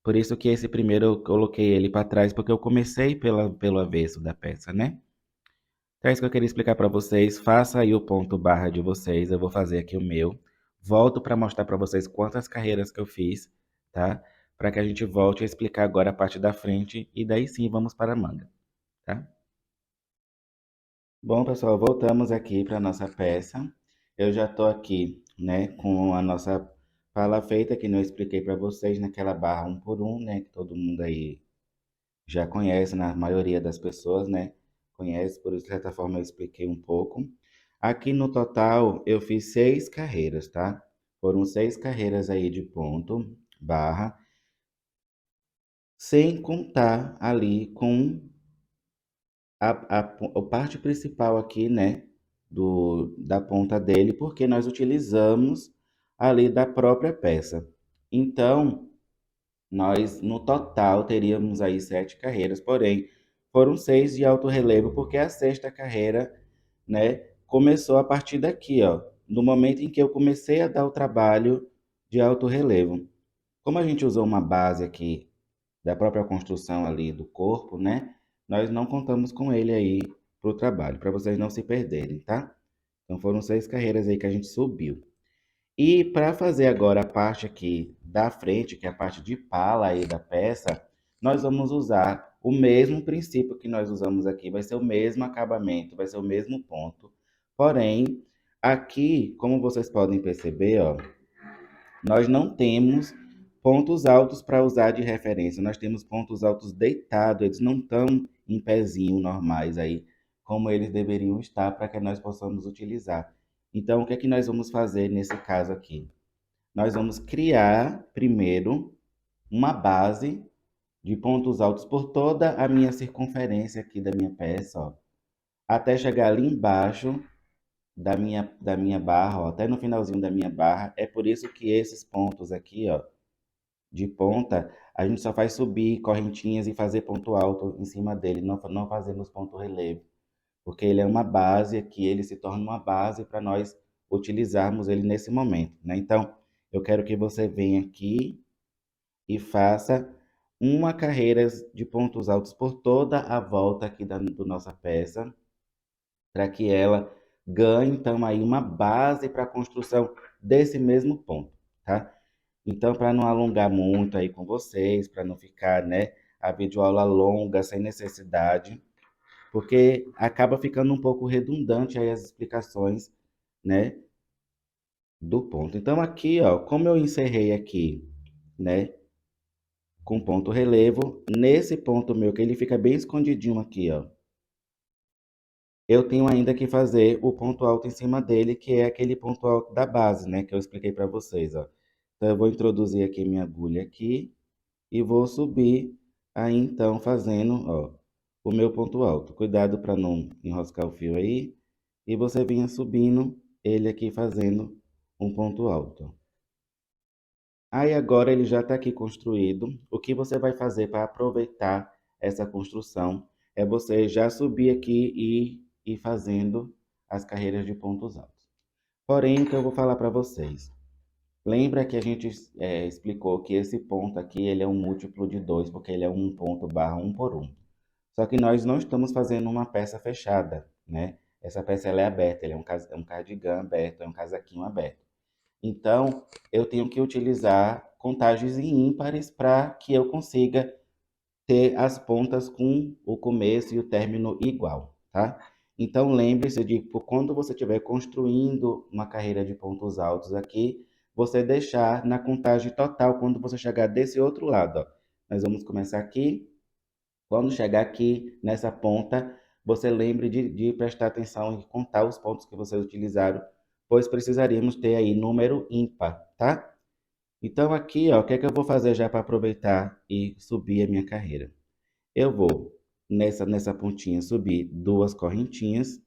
S1: Por isso que esse primeiro eu coloquei ele para trás, porque eu comecei pelo avesso da peça, né? Então é isso que eu queria explicar para vocês. Faça aí o ponto barra de vocês. Eu vou fazer aqui o meu. Volto para mostrar para vocês quantas carreiras que eu fiz, tá? Para que a gente volte a explicar agora a parte da frente e daí sim vamos para a manga, tá? Bom, pessoal, voltamos aqui para a nossa peça. Eu já estou aqui, né, com a nossa fala feita, que não expliquei para vocês naquela barra um por um, né, que todo mundo aí já conhece, na maioria das pessoas, né? Conhece, por isso, de certa forma, eu expliquei um pouco. Aqui no total, eu fiz 6 carreiras, tá? Foram 6 carreiras aí de ponto, barra, sem contar ali com a parte principal aqui, né? Da ponta dele, porque nós utilizamos ali da própria peça. Então, Nós, no total, teríamos aí 7 carreiras, porém, foram 6 de alto relevo, porque a sexta carreira, né, começou a partir daqui, ó, no momento em que eu comecei a dar o trabalho de alto relevo. Como a gente usou uma base aqui da própria construção ali do corpo, né, nós não contamos com ele aí para o trabalho, para vocês não se perderem, tá? Então foram 6 carreiras aí que a gente subiu. E para fazer agora a parte aqui da frente, que é a parte de pala aí da peça, nós vamos usar o mesmo princípio que nós usamos aqui, vai ser o mesmo acabamento, vai ser o mesmo ponto. Porém, aqui, como vocês podem perceber, ó, nós não temos pontos altos para usar de referência, nós temos pontos altos deitados, eles não estão em pezinho normais aí, como eles deveriam estar para que nós possamos utilizar. Então, o que é que nós vamos fazer nesse caso aqui? Nós vamos criar primeiro uma base de pontos altos por toda a minha circunferência aqui da minha peça, ó, até chegar ali embaixo da minha barra, ó, até no finalzinho da minha barra. É por isso que esses pontos aqui, ó, de ponta, a gente só faz subir correntinhas e fazer ponto alto em cima dele, não fazemos ponto relevo, porque ele é uma base aqui, ele se torna uma base para nós utilizarmos ele nesse momento, né? Então, eu quero que você venha aqui e faça uma carreira de pontos altos por toda a volta aqui do nossa peça, para que ela ganhe, então, aí uma base para a construção desse mesmo ponto, tá? Então, para não alongar muito aí com vocês, para não ficar, né, a videoaula longa, sem necessidade, porque acaba ficando um pouco redundante aí as explicações, né, do ponto. Então, aqui, ó, como eu encerrei aqui, né, com ponto relevo, nesse ponto meu, que ele fica bem escondidinho aqui, ó, eu tenho ainda que fazer o ponto alto em cima dele, que é aquele ponto alto da base, né, que eu expliquei para vocês, ó. Então, eu vou introduzir aqui minha agulha aqui e vou subir aí, então, fazendo, ó, o meu ponto alto. Cuidado para não enroscar o fio aí. E você vinha subindo ele aqui fazendo um ponto alto. Aí agora ele já está aqui construído. O que você vai fazer para aproveitar essa construção é você já subir aqui e ir fazendo as carreiras de pontos altos. Porém, o que eu vou falar para vocês. Lembra que a gente explicou que esse ponto aqui ele é um múltiplo de 2, porque ele é um ponto barra 1 por 1. Só que nós não estamos fazendo uma peça fechada, né? Essa peça ela é aberta, ele é um cardigan aberto, é um casaquinho aberto. Então, eu tenho que utilizar contagens ímpares para que eu consiga ter as pontas com o começo e o término igual, tá? Então, lembre-se de, quando você estiver construindo uma carreira de pontos altos aqui, você deixar na contagem total quando você chegar desse outro lado, ó. Nós vamos começar aqui. Quando chegar aqui nessa ponta, você lembre de prestar atenção e contar os pontos que vocês utilizaram, pois precisaríamos ter aí número ímpar, tá? Então aqui, ó, o que é que eu vou fazer já para aproveitar e subir a minha carreira? Eu vou nessa pontinha subir duas correntinhas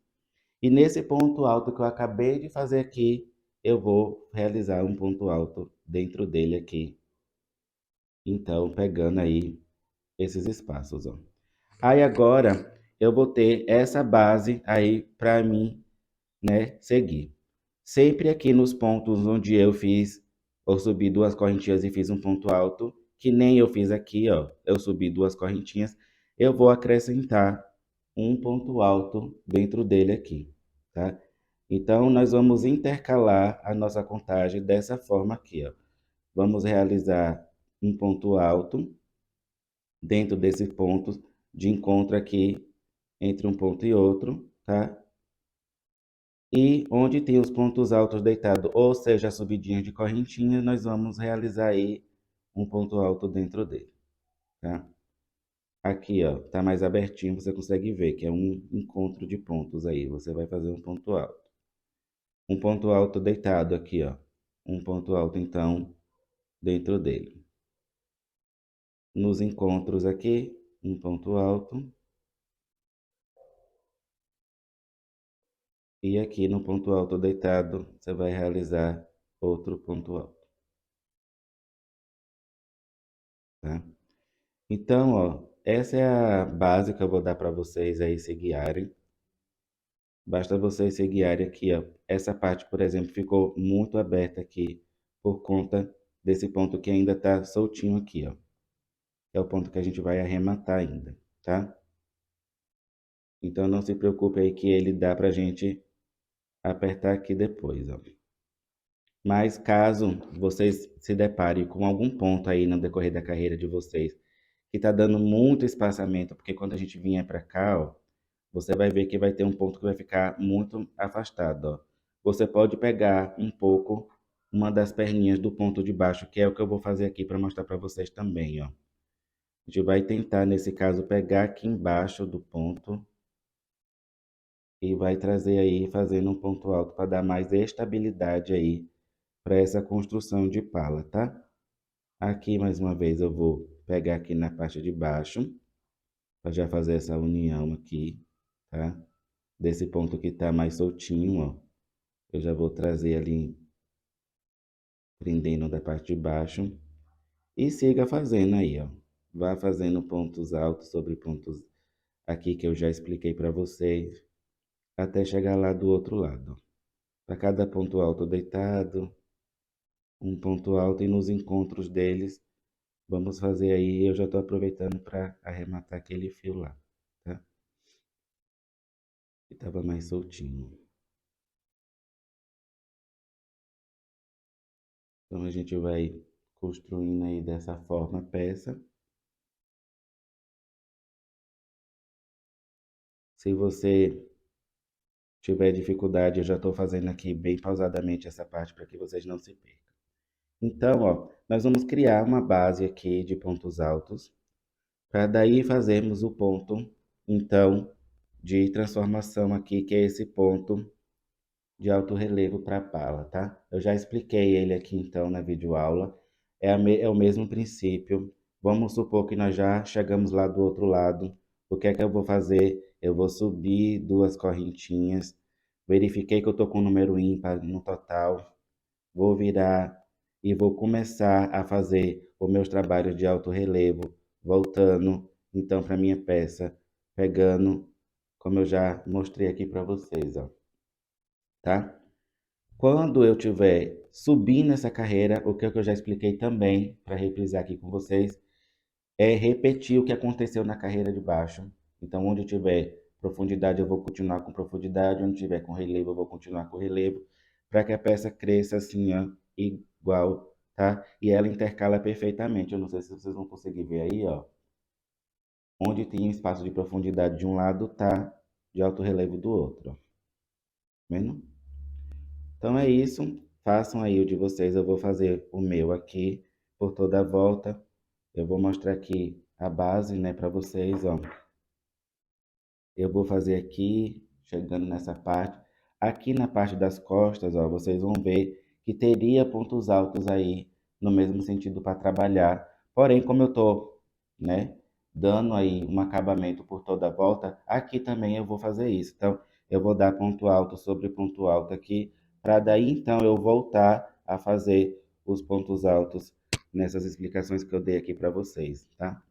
S1: e nesse ponto alto que eu acabei de fazer aqui, eu vou realizar um ponto alto dentro dele aqui. Então, pegando aí esses espaços, ó. Aí agora eu vou ter essa base aí para mim, né, seguir. Sempre aqui nos pontos onde eu fiz, eu subi duas correntinhas e fiz um ponto alto, que nem eu fiz aqui, ó, eu subi duas correntinhas, eu vou acrescentar um ponto alto dentro dele aqui, tá? Então, nós vamos intercalar a nossa contagem dessa forma aqui, ó. Vamos realizar um ponto alto dentro desses pontos de encontro aqui entre um ponto e outro, tá? E onde tem os pontos altos deitados, ou seja, a subidinha de correntinha, nós vamos realizar aí um ponto alto dentro dele, tá? Aqui, ó, tá mais abertinho, você consegue ver que é um encontro de pontos aí. Você vai fazer um ponto alto. Um ponto alto deitado aqui, ó. Um ponto alto, então, dentro dele. Nos encontros aqui, um ponto alto. E aqui no ponto alto deitado, você vai realizar outro ponto alto. tá? Então, ó, essa é a base que eu vou dar para vocês aí se guiarem. Basta vocês se guiarem aqui, ó. Essa parte, por exemplo, ficou muito aberta aqui por conta desse ponto que ainda tá soltinho aqui, ó. É o ponto que a gente vai arrematar ainda, tá? Então não se preocupe aí que ele dá pra gente apertar aqui depois, ó. Mas caso vocês se deparem com algum ponto aí no decorrer da carreira de vocês que tá dando muito espaçamento, porque quando a gente vier para cá, ó, você vai ver que vai ter um ponto que vai ficar muito afastado, ó. Você pode pegar um pouco uma das perninhas do ponto de baixo, que é o que eu vou fazer aqui para mostrar para vocês também, ó. A gente vai tentar, nesse caso, pegar aqui embaixo do ponto e vai trazer aí, fazendo um ponto alto para dar mais estabilidade aí para essa construção de pala, tá? Aqui, mais uma vez, eu vou pegar aqui na parte de baixo, para já fazer essa união aqui, tá? Desse ponto que tá mais soltinho, ó. Eu já vou trazer ali, prendendo da parte de baixo. E siga fazendo aí, ó. Vá fazendo pontos altos sobre pontos aqui que eu já expliquei para vocês, até chegar lá do outro lado. Para cada ponto alto deitado, um ponto alto, e nos encontros deles, vamos fazer aí. Eu já estou aproveitando para arrematar aquele fio lá, tá? Que estava mais soltinho. Então a gente vai construindo aí dessa forma a peça. Se você tiver dificuldade, eu já estou fazendo aqui bem pausadamente essa parte para que vocês não se percam. Então, ó, nós vamos criar uma base aqui de pontos altos, para daí fazermos o ponto, então, de transformação aqui, que é esse ponto de alto relevo para a pala, tá? Eu já expliquei ele aqui, então, na videoaula. É o mesmo princípio. Vamos supor que nós já chegamos lá do outro lado. O que é que eu vou fazer? Eu vou subir duas correntinhas. Verifiquei que eu estou com um número ímpar no total. Vou virar e vou começar a fazer os meus trabalhos de alto relevo, voltando então para minha peça, pegando, como eu já mostrei aqui para vocês, ó, tá? Quando eu tiver subindo essa carreira, o que eu já expliquei também, para reprisar aqui com vocês, é repetir o que aconteceu na carreira de baixo. Então, onde tiver profundidade, eu vou continuar com profundidade, onde tiver com relevo, eu vou continuar com relevo, para que a peça cresça assim, ó, igual, tá? E ela intercala perfeitamente. Eu não sei se vocês vão conseguir ver aí, ó. Onde tem espaço de profundidade de um lado, tá de alto relevo do outro, ó. Vendo? Então é isso. Façam aí o de vocês. Eu vou fazer o meu aqui por toda a volta. Eu vou mostrar aqui a base, né, para vocês, ó. Eu vou fazer aqui, chegando nessa parte. Aqui na parte das costas, ó, vocês vão ver que teria pontos altos aí, no mesmo sentido para trabalhar. Porém, como eu tô, né, dando aí um acabamento por toda a volta, aqui também eu vou fazer isso. Então, eu vou dar ponto alto sobre ponto alto aqui, para daí então eu voltar a fazer os pontos altos nessas explicações que eu dei aqui para vocês, tá?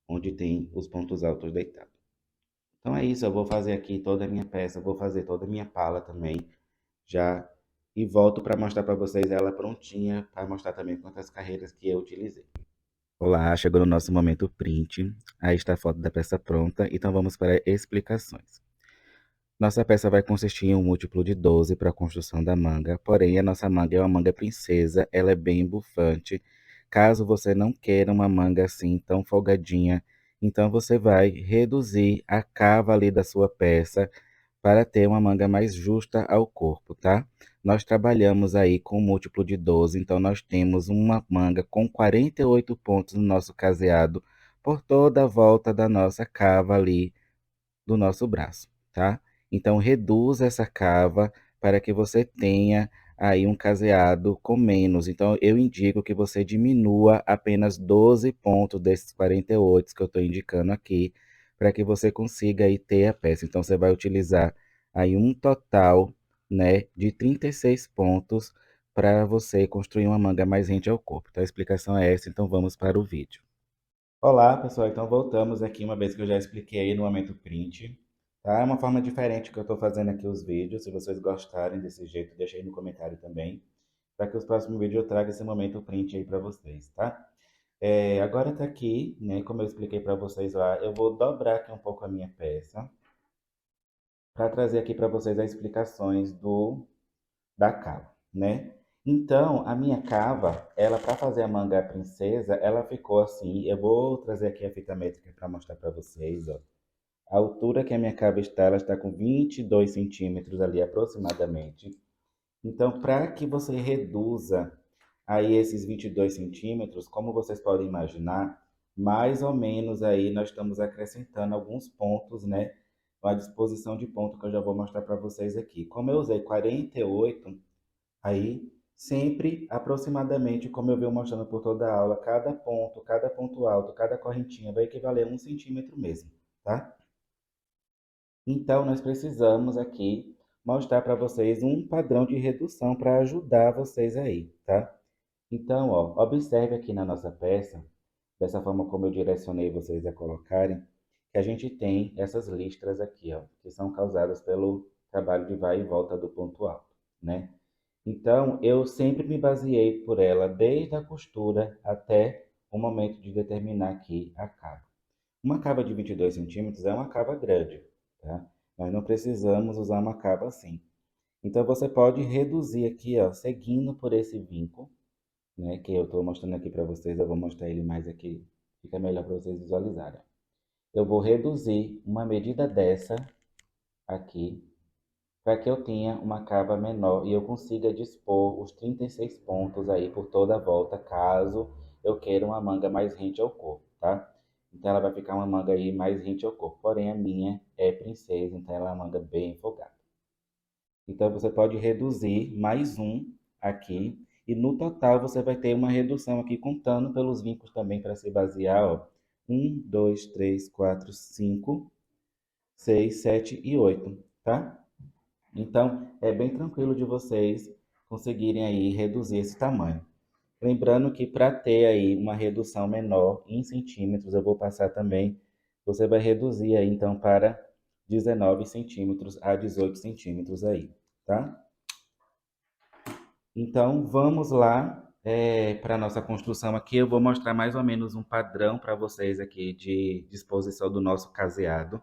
S1: Onde tem os pontos altos deitados. Então é isso, eu vou fazer aqui toda a minha peça, vou fazer toda a minha pala também, já, e volto para mostrar para vocês ela prontinha, para mostrar também quantas carreiras que eu utilizei. Olá, chegou no nosso momento print, aí está a foto da peça pronta, então vamos para explicações. Nossa peça vai consistir em um múltiplo de 12 para a construção da manga, porém a nossa manga é uma manga princesa, ela é bem bufante. Caso você não queira uma manga assim tão folgadinha, então você vai reduzir a cava ali da sua peça para ter uma manga mais justa ao corpo, tá? Nós trabalhamos aí com múltiplo de 12, então nós temos uma manga com 48 pontos no nosso caseado por toda a volta da nossa cava ali do nosso braço, tá? Então, reduza essa cava para que você tenha aí um caseado com menos. Então, eu indico que você diminua apenas 12 pontos desses 48 que eu estou indicando aqui, para que você consiga aí ter a peça. Então, você vai utilizar aí um total, né, de 36 pontos para você construir uma manga mais rente ao corpo. Então, a explicação é essa. Então, vamos para o vídeo. Olá, pessoal. Então voltamos aqui uma vez que eu já expliquei aí no momento print, tá? É uma forma diferente que eu estou fazendo aqui os vídeos. Se vocês gostarem desse jeito, deixa aí no comentário também, para que os próximos vídeos eu traga esse momento print aí para vocês, tá? Agora tá aqui, né? Como eu expliquei para vocês lá, eu vou dobrar aqui um pouco a minha peça para trazer aqui para vocês as explicações da cava, né? Então, a minha cava, ela para fazer a manga princesa, ela ficou assim. Eu vou trazer aqui a fita métrica para mostrar para vocês, ó. A altura que a minha cava está, ela está com 22 centímetros ali aproximadamente. Então, para que você reduza aí esses 22 centímetros, como vocês podem imaginar, mais ou menos aí nós estamos acrescentando alguns pontos, né? A disposição de ponto que eu já vou mostrar para vocês aqui. Como eu usei 48, aí sempre aproximadamente, como eu venho mostrando por toda a aula, cada ponto alto, cada correntinha vai equivaler a 1 centímetro mesmo, tá? Então, nós precisamos aqui mostrar para vocês um padrão de redução para ajudar vocês aí, tá? Então, ó, observe aqui na nossa peça, dessa forma como eu direcionei vocês a colocarem, que a gente tem essas listras aqui, ó, que são causadas pelo trabalho de vai e volta do ponto alto, né? Então, eu sempre me baseei por ela desde a costura até o momento de determinar aqui a cava. Uma cava de 22 centímetros é uma cava grande, tá? Nós não precisamos usar uma cava assim. Então, você pode reduzir aqui, ó, seguindo por esse vinco, né, que eu estou mostrando aqui para vocês. Eu vou mostrar ele mais aqui, fica melhor para vocês visualizarem. Eu vou reduzir uma medida dessa aqui, para que eu tenha uma cava menor e eu consiga dispor os 36 pontos aí por toda a volta, caso eu queira uma manga mais rente ao corpo, tá? Então ela vai ficar uma manga aí mais rente ao corpo, porém a minha é princesa, então ela é uma manga bem folgada. Então você pode reduzir mais um aqui, e no total você vai ter uma redução aqui, contando pelos vincos também para se basear, ó. 1, 2, 3, 4, 5, 6, 7 e 8, tá? Então, é bem tranquilo de vocês conseguirem aí reduzir esse tamanho. Lembrando que para ter aí uma redução menor em centímetros, eu vou passar também, você vai reduzir aí então para 19 centímetros a 18 centímetros aí, tá? Então, vamos lá para a nossa construção aqui. Eu vou mostrar mais ou menos um padrão para vocês aqui de disposição do nosso caseado.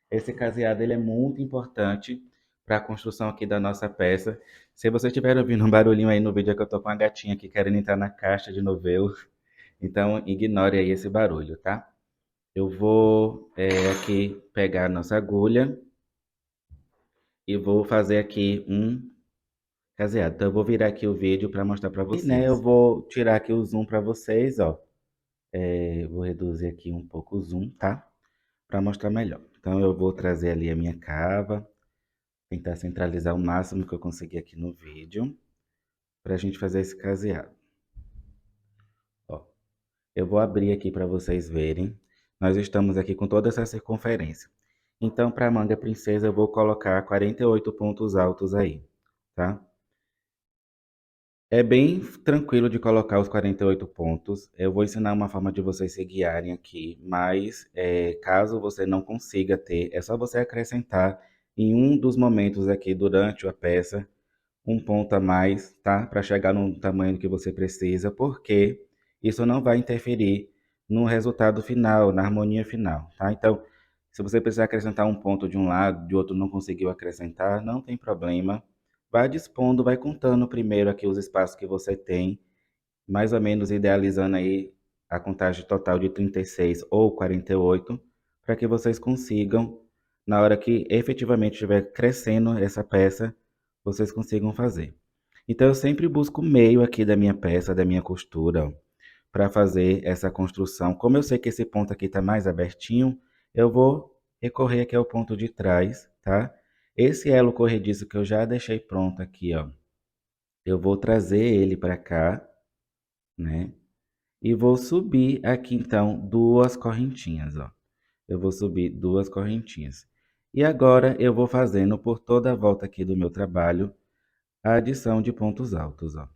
S1: Esse caseado ele é muito importante para a construção aqui da nossa peça. Se você estiver ouvindo um barulhinho aí no vídeo, é que eu tô com a gatinha aqui querendo entrar na caixa de novelo. Então, ignore aí esse barulho, tá? Eu vou aqui pegar a nossa agulha e vou fazer aqui um caseado. Então, eu vou virar aqui o vídeo para mostrar para vocês. E, né, eu vou tirar aqui o zoom para vocês, ó. Vou reduzir aqui um pouco o zoom, tá? Para mostrar melhor. Então, eu vou trazer ali a minha cava. Tentar centralizar o máximo que eu conseguir aqui no vídeo, para a gente fazer esse caseado. Ó, eu vou abrir aqui para vocês verem. Nós estamos aqui com toda essa circunferência. Então, para a manga princesa, eu vou colocar 48 pontos altos aí, tá? É bem tranquilo de colocar os 48 pontos. Eu vou ensinar uma forma de vocês se guiarem aqui, mas caso você não consiga ter, é só você acrescentar em um dos momentos aqui durante a peça um ponto a mais, tá? Para chegar no tamanho que você precisa, porque isso não vai interferir no resultado final, na harmonia final, tá? Então, se você precisar acrescentar um ponto de um lado, de outro não conseguiu acrescentar, não tem problema. Vai dispondo, vai contando primeiro aqui os espaços que você tem, mais ou menos idealizando aí a contagem total de 36 ou 48, para que vocês consigam, na hora que efetivamente estiver crescendo essa peça, vocês consigam fazer. Então eu sempre busco o meio aqui da minha peça, da minha costura, para fazer essa construção. Como eu sei que esse ponto aqui está mais abertinho, eu vou recorrer aqui ao ponto de trás, tá? Esse elo corrediço que eu já deixei pronto aqui, ó, eu vou trazer ele para cá, né? E vou subir aqui então duas correntinhas, ó. Eu vou subir duas correntinhas. E agora eu vou fazendo por toda a volta aqui do meu trabalho a adição de pontos altos, ó.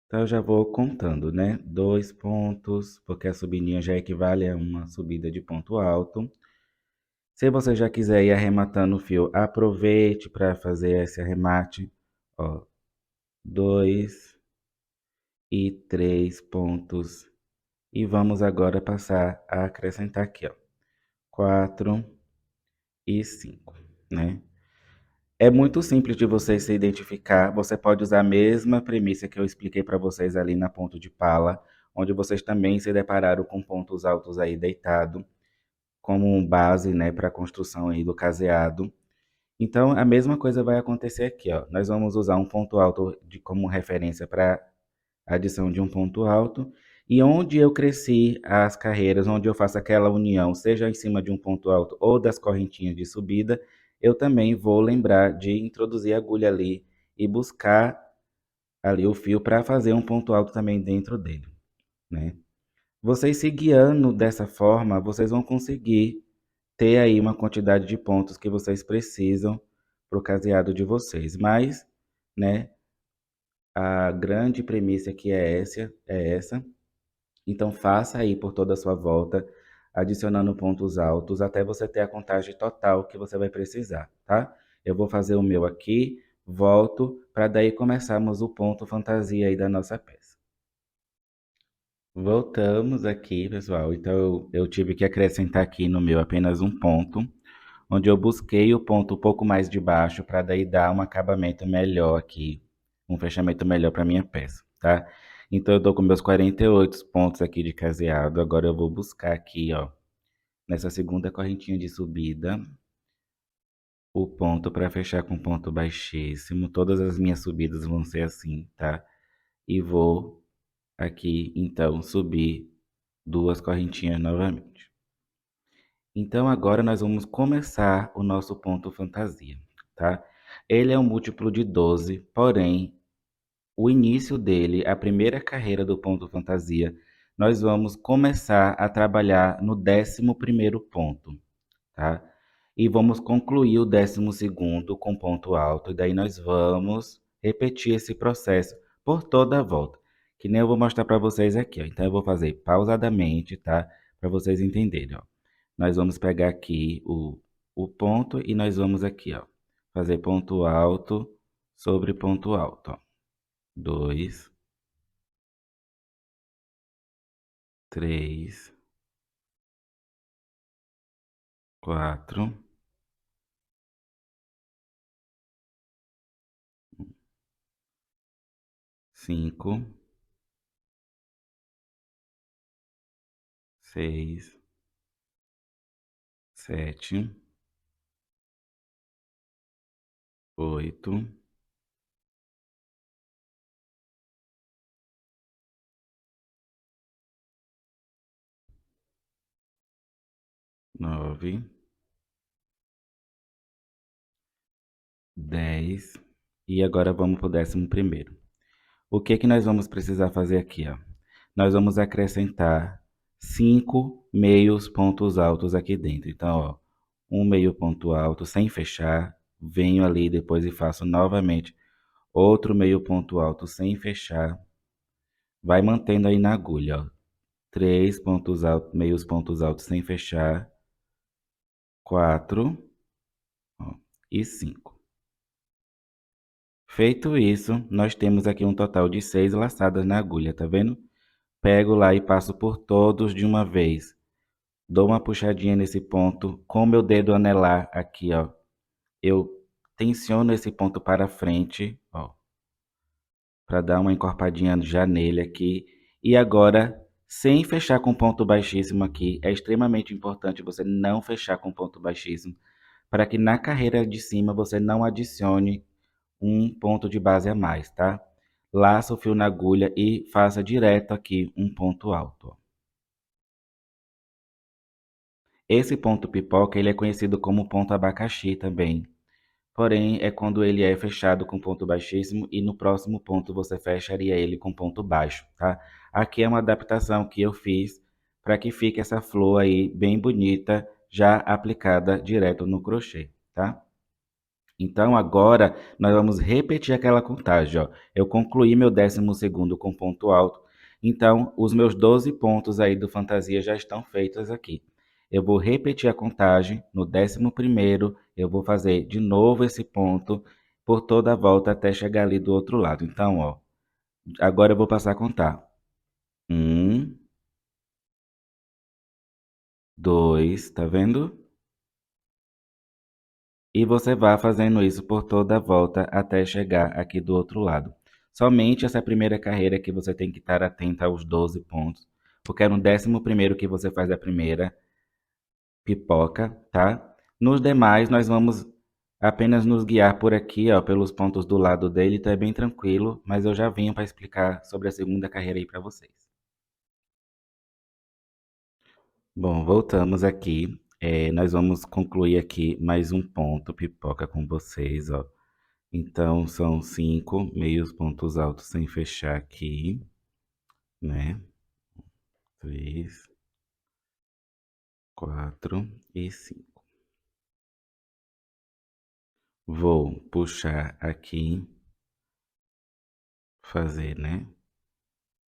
S1: Então eu já vou contando, né? 2 pontos, porque a subidinha já equivale a uma subida de ponto alto. Se você já quiser ir arrematando o fio, aproveite para fazer esse arremate. Ó, 2 e 3 pontos. E vamos agora passar a acrescentar aqui, ó, 4 e 5, né? É muito simples de você se identificar. Você pode usar a mesma premissa que eu expliquei para vocês ali na ponto de pala, onde vocês também se depararam com pontos altos aí deitado, como base, né, para a construção aí do caseado. Então, a mesma coisa vai acontecer aqui, ó. Nós vamos usar um ponto alto como referência para a adição de um ponto alto. E onde eu cresci as carreiras, onde eu faço aquela união, seja em cima de um ponto alto ou das correntinhas de subida, eu também vou lembrar de introduzir a agulha ali e buscar ali o fio para fazer um ponto alto também dentro dele, né? Vocês se guiando dessa forma, vocês vão conseguir ter aí uma quantidade de pontos que vocês precisam para o caseado de vocês. Mas, né, a grande premissa aqui é essa. Então faça aí por toda a sua volta, adicionando pontos altos até você ter a contagem total que você vai precisar, tá? Eu vou fazer o meu aqui, volto, para daí começarmos o ponto fantasia aí da nossa peça. Voltamos aqui, pessoal. Então eu tive que acrescentar aqui no meu apenas um ponto, onde eu busquei o ponto um pouco mais de baixo para daí dar um acabamento melhor aqui, um fechamento melhor para minha peça, tá? Então eu tô com meus 48 pontos aqui de caseado, agora eu vou buscar aqui, ó, nessa segunda correntinha de subida, o ponto para fechar com ponto baixíssimo. Todas as minhas subidas vão ser assim, tá? E vou aqui, então, subir duas correntinhas novamente. Então agora nós vamos começar o nosso ponto fantasia, tá? Ele é um múltiplo de 12, porém, o início dele, a primeira carreira do ponto fantasia, nós vamos começar a trabalhar no 11º ponto, tá? E vamos concluir o 12º com ponto alto, e daí nós vamos repetir esse processo por toda a volta, que nem eu vou mostrar para vocês aqui, ó. Então eu vou fazer pausadamente, tá? Para vocês entenderem, ó. Nós vamos pegar aqui o ponto e nós vamos aqui, ó, fazer ponto alto sobre ponto alto, ó. 2, 3, 4, 5, 6, 7, 8, 9, 10. E agora vamos para o 11º. O que que nós vamos precisar fazer aqui, ó? Nós vamos acrescentar 5 meios pontos altos aqui dentro. Então, ó, um meio ponto alto sem fechar, venho ali depois e faço novamente outro meio ponto alto sem fechar, vai mantendo aí na agulha, ó. 3 pontos altos, meios pontos altos sem fechar, 4, ó, e 5. Feito isso, nós temos aqui um total de 6 laçadas na agulha, tá vendo? Pego lá e passo por todos de uma vez. Dou uma puxadinha nesse ponto, com meu dedo anelar aqui, ó. Eu tensiono esse ponto para frente, ó, para dar uma encorpadinha já nele aqui. E agora, sem fechar com ponto baixíssimo aqui, é extremamente importante você não fechar com ponto baixíssimo, para que na carreira de cima você não adicione um ponto de base a mais, tá? Laça o fio na agulha e faça direto aqui um ponto alto, ó. Esse ponto pipoca, ele é conhecido como ponto abacaxi também. Porém, é quando ele é fechado com ponto baixíssimo e no próximo ponto você fecharia ele com ponto baixo, tá? Aqui é uma adaptação que eu fiz para que fique essa flor aí bem bonita, já aplicada direto no crochê, tá? Então agora nós vamos repetir aquela contagem, ó. Eu concluí meu 12º com ponto alto, então os meus 12 pontos aí do fantasia já estão feitos aqui. Eu vou repetir a contagem, no 11º eu vou fazer de novo esse ponto por toda a volta até chegar ali do outro lado. Então, ó, agora eu vou passar a contar. 1, 2, tá vendo? E você vai fazendo isso por toda a volta até chegar aqui do outro lado. Somente essa primeira carreira que você tem que estar atenta aos 12 pontos, porque é no 11º que você faz a primeira pipoca, tá? Nos demais, nós vamos apenas nos guiar por aqui, ó, pelos pontos do lado dele, então é bem tranquilo, mas eu já venho para explicar sobre a segunda carreira aí para vocês. Bom, voltamos aqui. Nós vamos concluir aqui mais um ponto pipoca com vocês, ó. Então, são 5 meios pontos altos sem fechar aqui, né? 3, 4 e 5. Vou puxar aqui, fazer, né?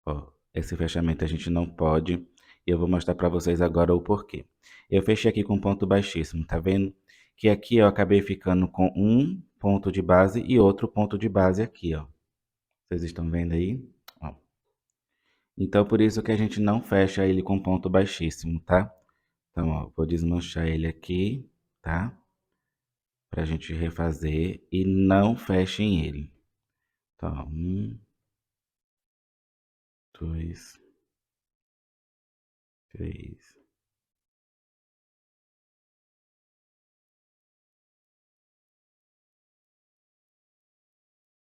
S1: Ó, esse fechamento a gente não pode. E eu vou mostrar para vocês agora o porquê. Eu fechei aqui com ponto baixíssimo, tá vendo? Que aqui eu acabei ficando com um ponto de base e outro ponto de base aqui, ó. Vocês estão vendo aí? Ó. Então, por isso que a gente não fecha ele com ponto baixíssimo, tá? Então, ó, vou desmanchar ele aqui, tá? Pra gente refazer e não fechem ele. Então, 1, 2, 3,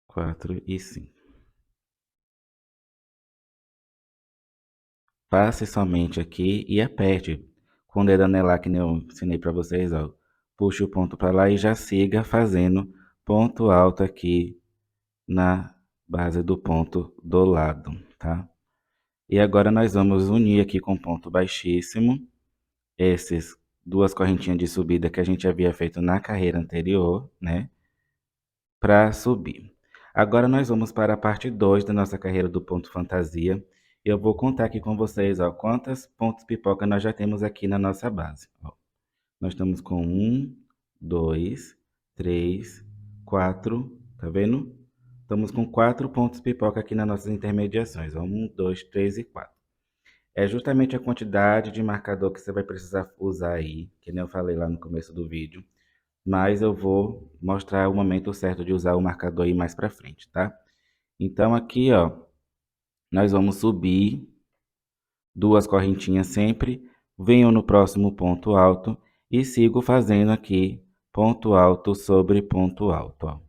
S1: 4 e 5. Passe somente aqui e aperte com o dedo anelar que nem eu ensinei para vocês, ó. Puxe o ponto para lá e já siga fazendo ponto alto aqui na base do ponto do lado, tá? E agora nós vamos unir aqui com ponto baixíssimo esses duas correntinhas de subida que a gente havia feito na carreira anterior, né? Para subir. Agora nós vamos para a parte 2 da nossa carreira do ponto fantasia. Eu vou contar aqui com vocês, ó, quantos pontos pipoca nós já temos aqui na nossa base. Ó, nós estamos com 1, 2, 3, 4, tá vendo? Estamos com 4 pontos pipoca aqui nas nossas intermediações. Ó, 1, 2, 3 e 4. É justamente a quantidade de marcador que você vai precisar usar aí, que nem eu falei lá no começo do vídeo. Mas eu vou mostrar o momento certo de usar o marcador aí mais para frente, tá? Então aqui, ó, nós vamos subir duas correntinhas sempre, venho no próximo ponto alto e sigo fazendo aqui ponto alto sobre ponto alto, ó.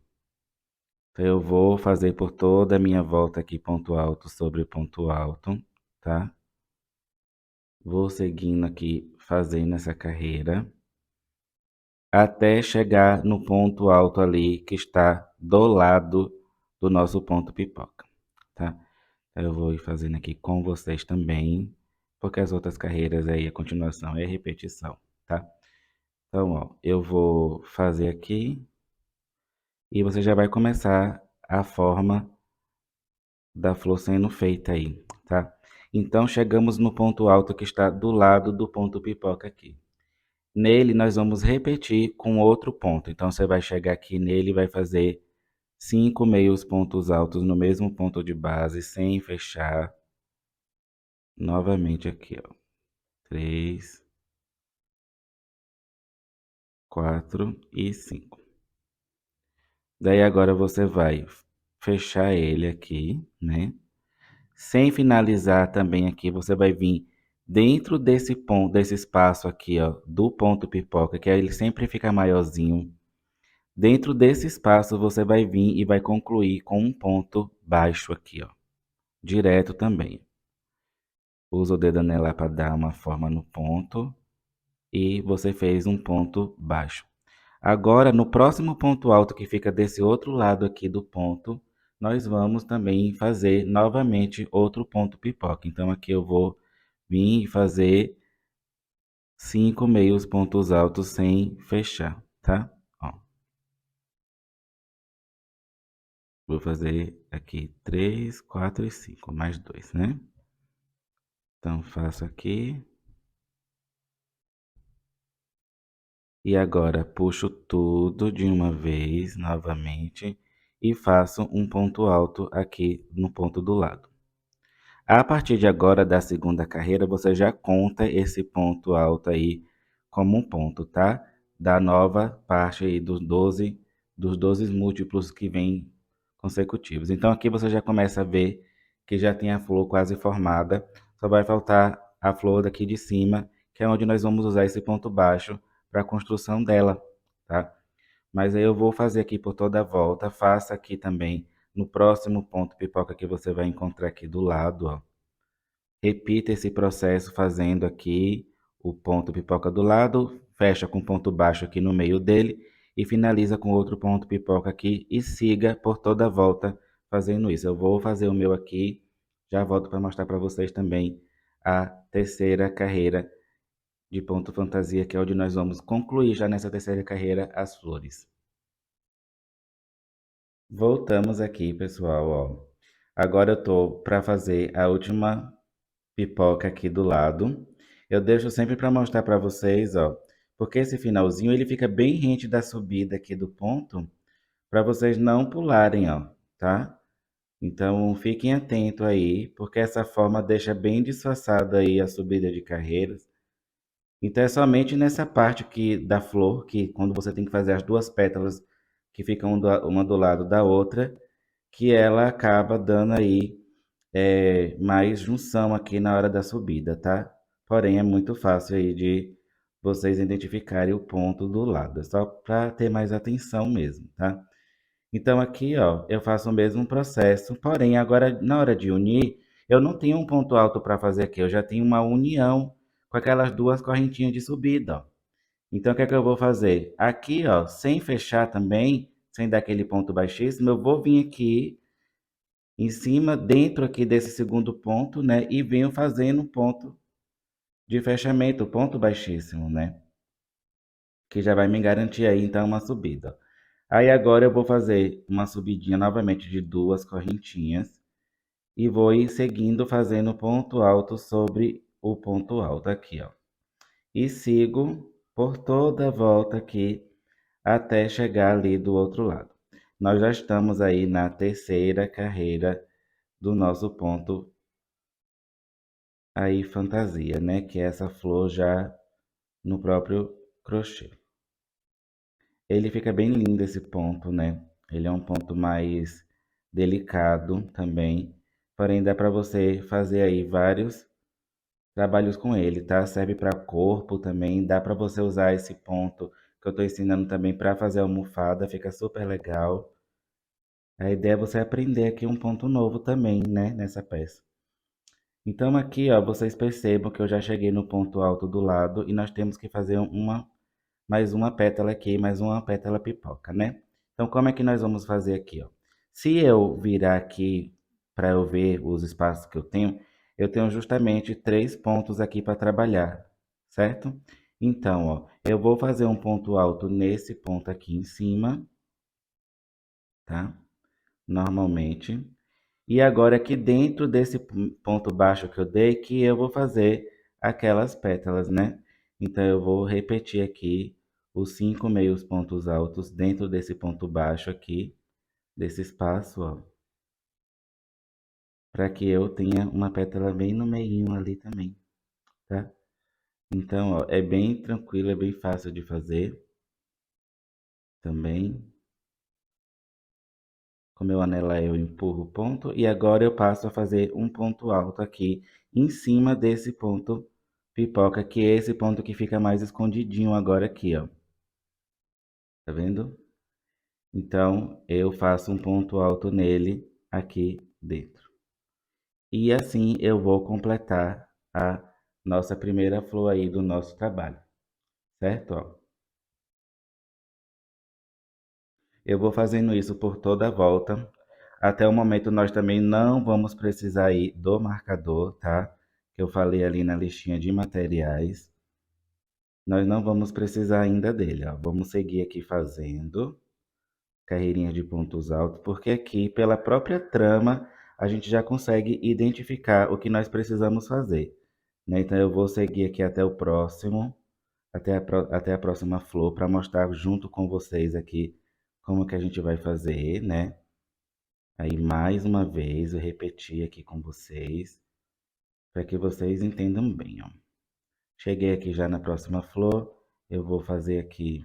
S1: Então eu vou fazer por toda a minha volta aqui ponto alto sobre ponto alto, tá? Vou seguindo aqui fazendo essa carreira até chegar no ponto alto ali que está do lado do nosso ponto pipoca, tá? Eu vou ir fazendo aqui com vocês também, porque as outras carreiras aí, a continuação é repetição, tá? Então, ó, eu vou fazer aqui e você já vai começar a forma da flor sendo feita aí, tá? Então, chegamos no ponto alto que está do lado do ponto pipoca aqui. Nele, nós vamos repetir com outro ponto. Então, você vai chegar aqui nele e vai fazer 5 meios pontos altos no mesmo ponto de base, sem fechar. Novamente aqui, ó. 3, 4 e 5. Daí agora você vai fechar ele aqui, né? Sem finalizar também aqui, você vai vir dentro desse ponto, desse espaço aqui, ó, do ponto pipoca, que aí ele sempre fica maiorzinho. Dentro desse espaço, você vai vir e vai concluir com um ponto baixo aqui, ó, direto também. Usa o dedo anelar para dar uma forma no ponto e você fez um ponto baixo. Agora, no próximo ponto alto que fica desse outro lado aqui do ponto, nós vamos também fazer novamente outro ponto pipoca. Então, aqui eu vou vir e fazer 5 meios pontos altos sem fechar, tá? Ó. Vou fazer aqui 3, 4 e 5, mais 2, né? Então, faço aqui. E agora puxo tudo de uma vez, novamente, e faço um ponto alto aqui no ponto do lado. A partir de agora, da segunda carreira, você já conta esse ponto alto aí como um ponto, tá? Da nova parte aí dos doze múltiplos que vêm consecutivos. Então aqui você já começa a ver que já tem a flor quase formada. Só vai faltar a flor daqui de cima, que é onde nós vamos usar esse ponto baixo para a construção dela, tá? Mas aí eu vou fazer aqui por toda a volta. Faça aqui também no próximo ponto pipoca que você vai encontrar aqui do lado, ó. Repita esse processo fazendo aqui o ponto pipoca do lado, fecha com ponto baixo aqui no meio dele e finaliza com outro ponto pipoca aqui e siga por toda a volta fazendo isso. Eu vou fazer o meu aqui, já volto para mostrar para vocês também a terceira carreira de ponto fantasia, que é onde nós vamos concluir já nessa terceira carreira as flores. Voltamos aqui, pessoal, ó. Agora eu tô para fazer a última pipoca aqui do lado. Eu deixo sempre para mostrar para vocês, ó, porque esse finalzinho ele fica bem rente da subida aqui do ponto, para vocês não pularem, ó, tá? Então fiquem atentos aí, porque essa forma deixa bem disfarçada aí a subida de carreiras. Então é somente nessa parte aqui da flor, que quando você tem que fazer as duas pétalas que ficam uma do lado da outra, que ela acaba dando aí mais junção aqui na hora da subida, tá? Porém, é muito fácil aí de vocês identificarem o ponto do lado, é só para ter mais atenção mesmo, tá? Então aqui, ó, eu faço o mesmo processo, porém agora na hora de unir, eu não tenho um ponto alto para fazer aqui, eu já tenho uma união com aquelas duas correntinhas de subida, ó. Então o que é que eu vou fazer? Aqui, ó, sem fechar também, sem dar aquele ponto baixíssimo, eu vou vir aqui em cima, dentro aqui desse segundo ponto, né? E venho fazendo um ponto de fechamento, ponto baixíssimo, né? Que já vai me garantir aí, então, uma subida. Aí agora eu vou fazer uma subidinha novamente de duas correntinhas e vou ir seguindo fazendo ponto alto sobre o ponto alto aqui, ó. E sigo por toda a volta aqui até chegar ali do outro lado. Nós já estamos aí na terceira carreira do nosso ponto aí fantasia, né? Que é essa flor já no próprio crochê. Ele fica bem lindo esse ponto, né? Ele é um ponto mais delicado também, porém dá para você fazer aí vários trabalhos com ele, tá? Serve para corpo também, dá para você usar esse ponto que eu estou ensinando também para fazer almofada, fica super legal. A ideia é você aprender aqui um ponto novo também, né, nessa peça. Então aqui, ó, vocês percebam que eu já cheguei no ponto alto do lado e nós temos que fazer mais uma pétala aqui, mais uma pétala pipoca, né? Então como é que nós vamos fazer aqui, ó? Se eu virar aqui para eu ver os espaços que eu tenho justamente 3 pontos aqui para trabalhar, certo? Então, ó, eu vou fazer um ponto alto nesse ponto aqui em cima, tá? Normalmente. E agora aqui dentro desse ponto baixo que eu dei, que eu vou fazer aquelas pétalas, né? Então eu vou repetir aqui os 5 meios pontos altos dentro desse ponto baixo aqui, desse espaço, ó. Para que eu tenha uma pétala bem no meio ali também, tá? Então, ó, é bem tranquilo, é bem fácil de fazer também. Com meu anel eu empurro o ponto e agora eu passo a fazer um ponto alto aqui em cima desse ponto pipoca, que é esse ponto que fica mais escondidinho agora aqui, ó. Tá vendo? Então eu faço um ponto alto nele aqui dentro. E assim eu vou completar a nossa primeira flor aí do nosso trabalho, certo? Ó, eu vou fazendo isso por toda a volta. Até o momento nós também não vamos precisar aí do marcador, tá? Que eu falei ali na listinha de materiais. Nós não vamos precisar ainda dele, ó. Vamos seguir aqui fazendo carreirinha de pontos altos, porque aqui, pela própria trama, a gente já consegue identificar o que nós precisamos fazer, né? Então, eu vou seguir aqui até o próximo, até a próxima flor, para mostrar junto com vocês aqui como que a gente vai fazer, né? Aí, mais uma vez, eu repeti aqui com vocês, para que vocês entendam bem, ó. Cheguei aqui já na próxima flor, eu vou fazer aqui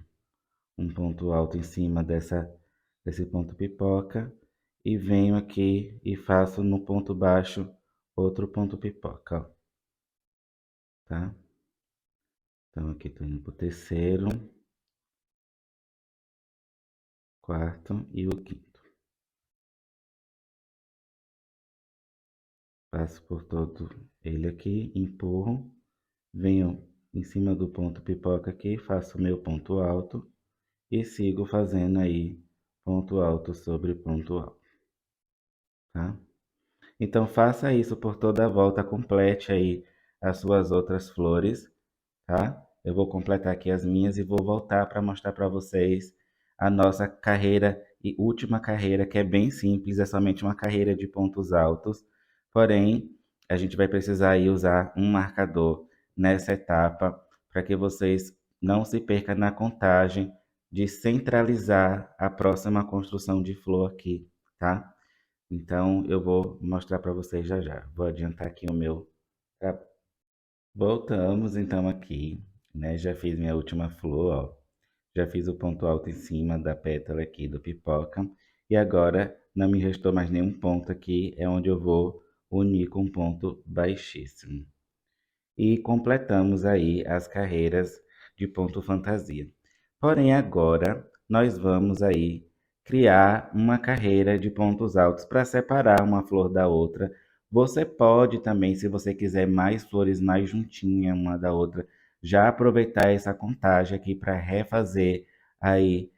S1: um ponto alto em cima desse ponto pipoca e venho aqui e faço no ponto baixo outro ponto pipoca, ó, tá? Então aqui tô indo pro terceiro, quarto e o quinto. Passo por todo ele aqui, empurro, venho em cima do ponto pipoca aqui, faço o meu ponto alto e sigo fazendo aí ponto alto sobre ponto alto, tá? Então faça isso por toda a volta, complete aí as suas outras flores, tá? Eu vou completar aqui as minhas e vou voltar para mostrar para vocês a nossa carreira e última carreira, que é bem simples, é somente uma carreira de pontos altos, porém a gente vai precisar aí usar um marcador nessa etapa para que vocês não se percam na contagem de centralizar a próxima construção de flor aqui, tá? Então eu vou mostrar para vocês já já. Vou adiantar aqui o meu. Voltamos então aqui, né? Já fiz minha última flor, ó. Já fiz o ponto alto em cima da pétala aqui do pipoca. E agora não me restou mais nenhum ponto aqui, é onde eu vou unir com um ponto baixíssimo. E completamos aí as carreiras de ponto fantasia. Porém, agora nós vamos aí criar uma carreira de pontos altos para separar uma flor da outra. Você pode também, se você quiser mais flores mais juntinha uma da outra, já aproveitar essa contagem aqui para refazer aí,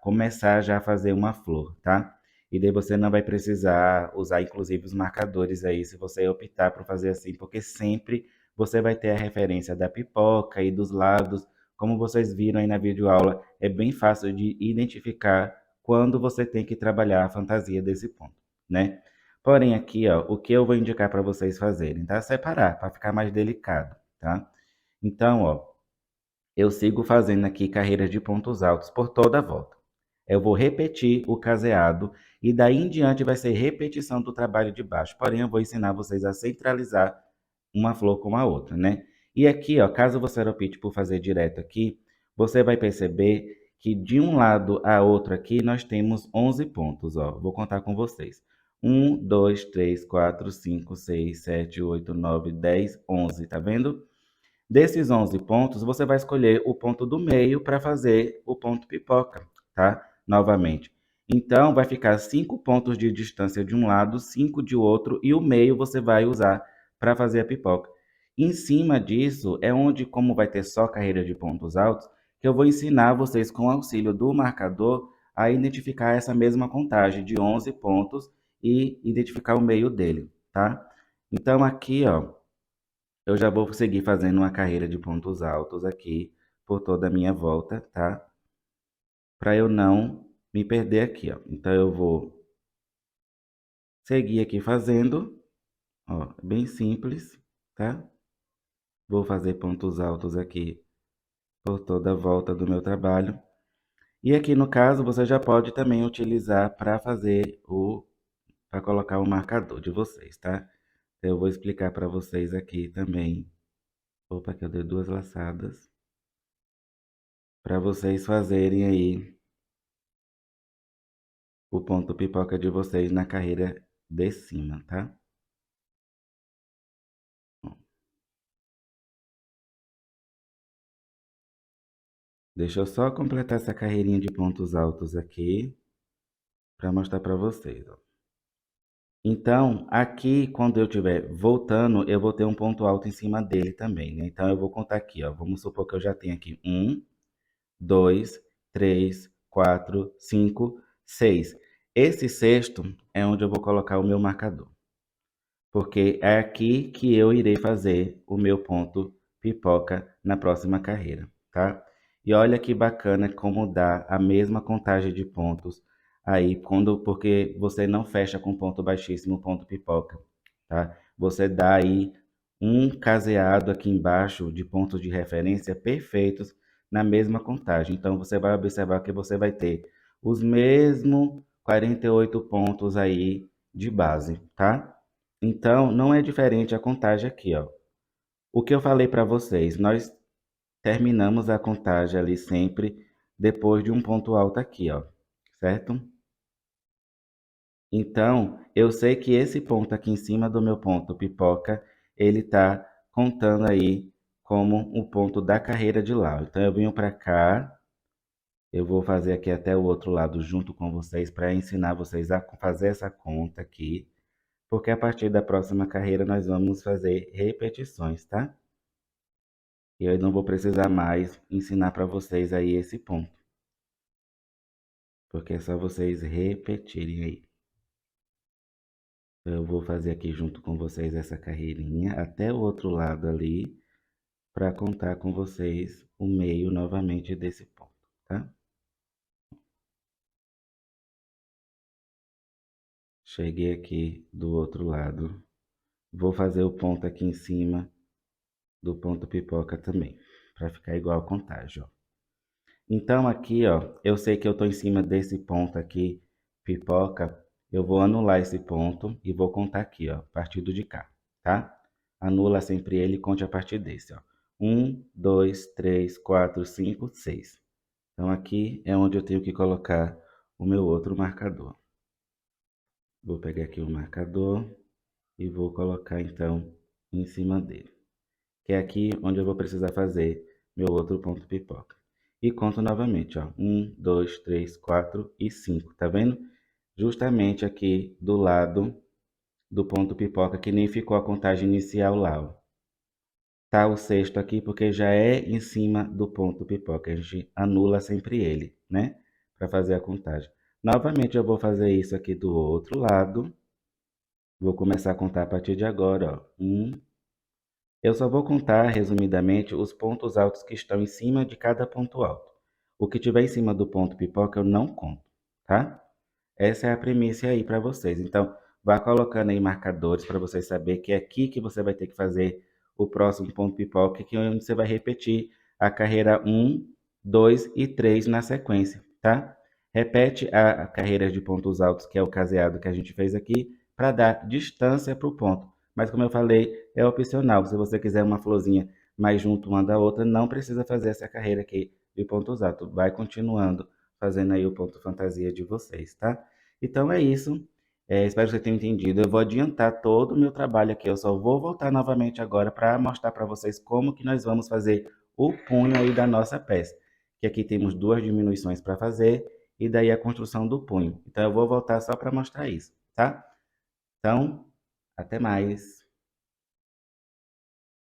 S1: começar já a fazer uma flor, tá? E daí você não vai precisar usar inclusive os marcadores aí, se você optar por fazer assim, porque sempre você vai ter a referência da pipoca e dos lados. Como vocês viram aí na videoaula, é bem fácil de identificar quando você tem que trabalhar a fantasia desse ponto, né? Porém, aqui, ó, o que eu vou indicar para vocês fazerem, tá? Separar, para ficar mais delicado, tá? Então, ó, eu sigo fazendo aqui carreiras de pontos altos por toda a volta. Eu vou repetir o caseado e daí em diante vai ser repetição do trabalho de baixo. Porém, eu vou ensinar vocês a centralizar uma flor com a outra, né? E aqui, ó, caso você opte por fazer direto aqui, você vai perceber que de um lado a outro aqui nós temos 11 pontos, ó. Vou contar com vocês. 1, 2, 3, 4, 5, 6, 7, 8, 9, 10, 11, tá vendo? Desses 11 pontos, você vai escolher o ponto do meio para fazer o ponto pipoca, tá? Novamente. Então, vai ficar 5 pontos de distância de um lado, 5 de outro, e o meio você vai usar para fazer a pipoca. Em cima disso, é onde, como vai ter só carreira de pontos altos, que eu vou ensinar vocês, com o auxílio do marcador, a identificar essa mesma contagem de 11 pontos e identificar o meio dele, tá? Então, aqui, ó, eu já vou seguir fazendo uma carreira de pontos altos aqui por toda a minha volta, tá? Para eu não me perder aqui, ó. Então eu vou seguir aqui fazendo, ó, bem simples, tá? Vou fazer pontos altos aqui por toda a volta do meu trabalho. E aqui no caso você já pode também utilizar para fazer para colocar o marcador de vocês, tá? Eu vou explicar para vocês aqui também. Opa, que eu dei duas laçadas. Para vocês fazerem aí o ponto pipoca de vocês na carreira de cima, tá? Deixa eu só completar essa carreirinha de pontos altos aqui para mostrar para vocês, ó. Então, aqui, quando eu estiver voltando, eu vou ter um ponto alto em cima dele também, né? Então, eu vou contar aqui, ó. Vamos supor que eu já tenho aqui 1, 2, 3, 4, 5, 6. Esse sexto é onde eu vou colocar o meu marcador, porque é aqui que eu irei fazer o meu ponto pipoca na próxima carreira, tá? E olha que bacana como dá a mesma contagem de pontos aí porque você não fecha com ponto baixíssimo, ponto pipoca, tá? Você dá aí um caseado aqui embaixo de pontos de referência perfeitos na mesma contagem. Então você vai observar que você vai ter os mesmos 48 pontos aí de base, tá? Então não é diferente a contagem aqui, ó. O que eu falei para vocês, nós terminamos a contagem ali sempre depois de um ponto alto aqui, ó, certo? Então, eu sei que esse ponto aqui em cima do meu ponto pipoca, ele tá contando aí como o ponto da carreira de lá. Então, eu venho para cá, eu vou fazer aqui até o outro lado junto com vocês para ensinar vocês a fazer essa conta aqui, porque a partir da próxima carreira nós vamos fazer repetições, tá? E eu não vou precisar mais ensinar para vocês aí esse ponto, porque é só vocês repetirem aí. Eu vou fazer aqui junto com vocês essa carreirinha até o outro lado ali, para contar com vocês o meio novamente desse ponto, tá? Cheguei aqui do outro lado. Vou fazer o ponto aqui em cima do ponto pipoca também, para ficar igual a contagem, ó. Então aqui, ó, eu sei que eu tô em cima desse ponto aqui, pipoca, eu vou anular esse ponto e vou contar aqui, ó, partido de cá, tá? Anula sempre ele e conte a partir desse, ó. 1, 2, 3, 4, 5, 6. Então aqui é onde eu tenho que colocar o meu outro marcador. Vou pegar aqui o marcador e vou colocar então em cima dele, que é aqui onde eu vou precisar fazer meu outro ponto pipoca. E conto novamente, ó, 1, 2, 3, 4 e 5, tá vendo? Justamente aqui do lado do ponto pipoca, que nem ficou a contagem inicial lá, ó. Tá o sexto aqui porque já é em cima do ponto pipoca, a gente anula sempre ele, né? Para fazer a contagem. Novamente eu vou fazer isso aqui do outro lado. Vou começar a contar a partir de agora, ó. Eu só vou contar, resumidamente, os pontos altos que estão em cima de cada ponto alto. O que tiver em cima do ponto pipoca eu não conto, tá? Essa é a premissa aí para vocês. Então, vá colocando aí marcadores para vocês saberem que é aqui que você vai ter que fazer o próximo ponto pipoca, que é onde você vai repetir a carreira 1, 2 e 3 na sequência, tá? Repete a carreira de pontos altos, que é o caseado que a gente fez aqui, para dar distância para o ponto. Mas como eu falei, é opcional. Se você quiser uma florzinha mais junto uma da outra, não precisa fazer essa carreira aqui de pontos altos. Vai continuando fazendo aí o ponto fantasia de vocês, tá? Então é isso. Espero que você tenha entendido. Eu vou adiantar todo o meu trabalho aqui. Eu só vou voltar novamente agora para mostrar para vocês como que nós vamos fazer o punho aí da nossa peça. Que aqui temos duas diminuições para fazer e daí a construção do punho. Então eu vou voltar só para mostrar isso, tá? Então, até mais.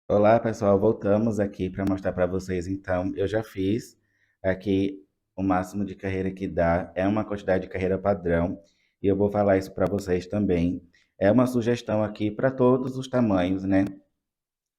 S1: Olá, pessoal. Voltamos aqui para mostrar para vocês. Então, eu já fiz aqui o máximo de carreira que dá. É uma quantidade de carreira padrão. E eu vou falar isso para vocês também. É uma sugestão aqui para todos os tamanhos, né?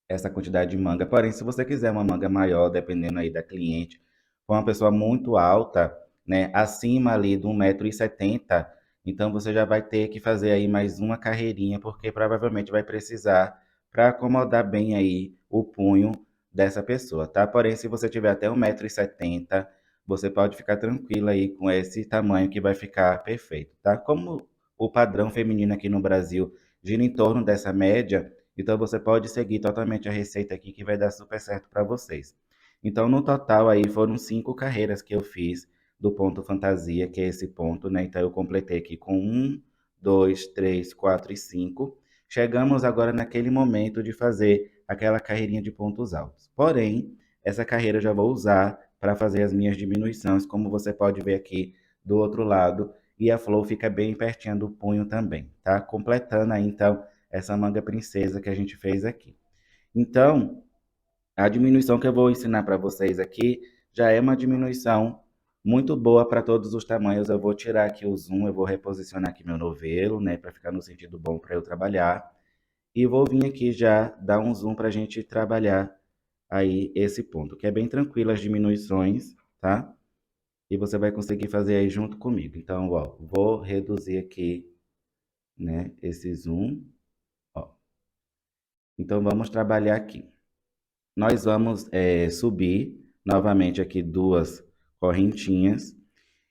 S1: Essa quantidade de manga. Porém, se você quiser uma manga maior, dependendo aí da cliente, for uma pessoa muito alta, né, acima ali de 1,70 m, então você já vai ter que fazer aí mais uma carreirinha, porque provavelmente vai precisar para acomodar bem aí o punho dessa pessoa, tá? Porém, se você tiver até 1,70 m, você pode ficar tranquilo aí com esse tamanho que vai ficar perfeito, tá? Como o padrão feminino aqui no Brasil gira em torno dessa média, então você pode seguir totalmente a receita aqui que vai dar super certo para vocês. Então no total aí foram 5 carreiras que eu fiz do ponto fantasia, que é esse ponto, né? Então eu completei aqui com 1, 2, 3, 4 e 5. Chegamos agora naquele momento de fazer aquela carreirinha de pontos altos. Porém, essa carreira eu já vou usar para fazer as minhas diminuições, como você pode ver aqui do outro lado, e a flor fica bem pertinho do punho também, tá? Completando aí então essa manga princesa que a gente fez aqui. Então, a diminuição que eu vou ensinar para vocês aqui já é uma diminuição muito boa para todos os tamanhos. Eu vou tirar aqui o zoom, eu vou reposicionar aqui meu novelo, né, para ficar no sentido bom para eu trabalhar. E vou vir aqui já dar um zoom para a gente trabalhar aí esse ponto, que é bem tranquilo as diminuições, tá? e você vai conseguir fazer aí junto comigo. Então, ó, vou reduzir aqui, né, esse zoom, ó. Então, vamos trabalhar aqui. Nós vamos subir novamente aqui duas correntinhas.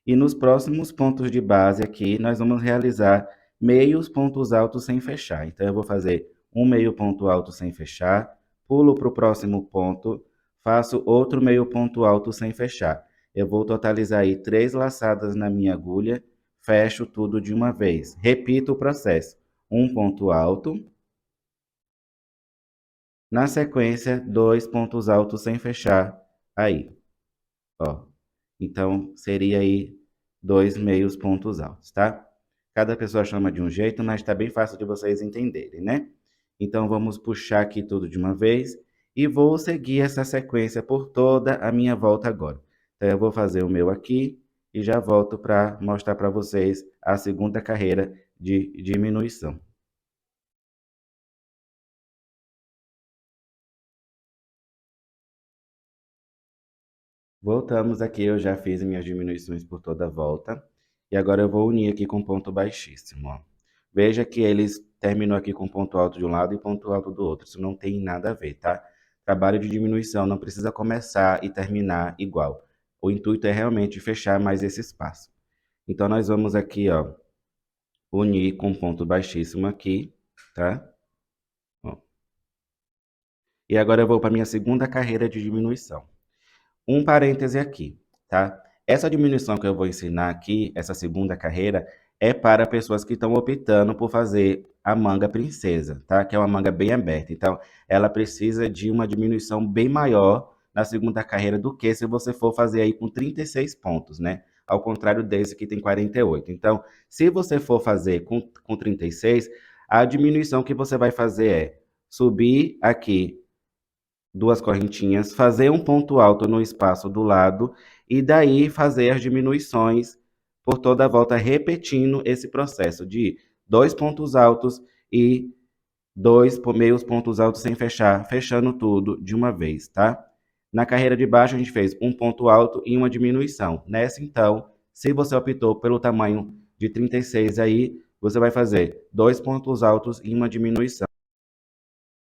S1: E nos próximos pontos de base aqui, nós vamos realizar meios pontos altos sem fechar. Então, eu vou fazer um meio ponto alto sem fechar, pulo para o próximo ponto, faço outro meio ponto alto sem fechar. Eu vou totalizar aí 3 laçadas na minha agulha, fecho tudo de uma vez. Repito o processo. Um ponto alto, na sequência, 2 pontos altos sem fechar aí, ó. Então, seria aí 2 meios pontos altos, tá? Cada pessoa chama de um jeito, mas tá bem fácil de vocês entenderem, né? Então, vamos puxar aqui tudo de uma vez e vou seguir essa sequência por toda a minha volta agora. Então, eu vou fazer o meu aqui e já volto para mostrar para vocês a segunda carreira de diminuição. Voltamos aqui, eu já fiz minhas diminuições por toda a volta. E agora eu vou unir aqui com ponto baixíssimo, ó. Veja que eles terminam aqui com ponto alto de um lado e ponto alto do outro. Isso não tem nada a ver, tá? Trabalho de diminuição não precisa começar e terminar igual. O intuito é realmente fechar mais esse espaço. Então, nós vamos aqui, ó, unir com ponto baixíssimo aqui, tá? Ó. E agora eu vou para minha segunda carreira de diminuição. Um parêntese aqui, tá? Essa diminuição que eu vou ensinar aqui, essa segunda carreira, é para pessoas que estão optando por fazer a manga princesa, tá? Que é uma manga bem aberta. Então, ela precisa de uma diminuição bem maior na segunda carreira do que se você for fazer aí com 36 pontos, né? Ao contrário desse que tem 48. Então, se você for fazer com 36, a diminuição que você vai fazer é subir aqui duas correntinhas, fazer um ponto alto no espaço do lado e daí fazer as diminuições por toda a volta, repetindo esse processo de 2 pontos altos e 2 meios pontos altos sem fechar, fechando tudo de uma vez, tá? Na carreira de baixo a gente fez um ponto alto e uma diminuição. Nessa então, se você optou pelo tamanho de 36 aí, você vai fazer 2 pontos altos e uma diminuição.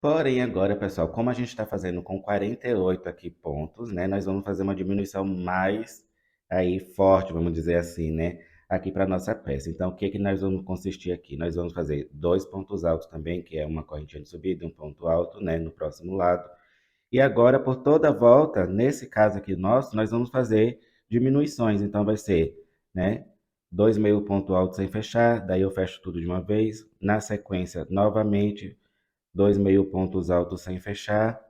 S1: Porém, agora, pessoal, como a gente está fazendo com 48 aqui pontos, né? Nós vamos fazer uma diminuição mais aí forte, vamos dizer assim, né? Aqui para nossa peça. Então, o que que nós vamos consistir aqui? Nós vamos fazer 2 pontos altos também, que é uma correntinha de subida e um ponto alto, né? No próximo lado. E agora, por toda a volta, nesse caso aqui nosso, nós vamos fazer diminuições. Então, vai ser, né? 2 meio ponto alto sem fechar, daí eu fecho tudo de uma vez. Na sequência, novamente 2 meio pontos altos sem fechar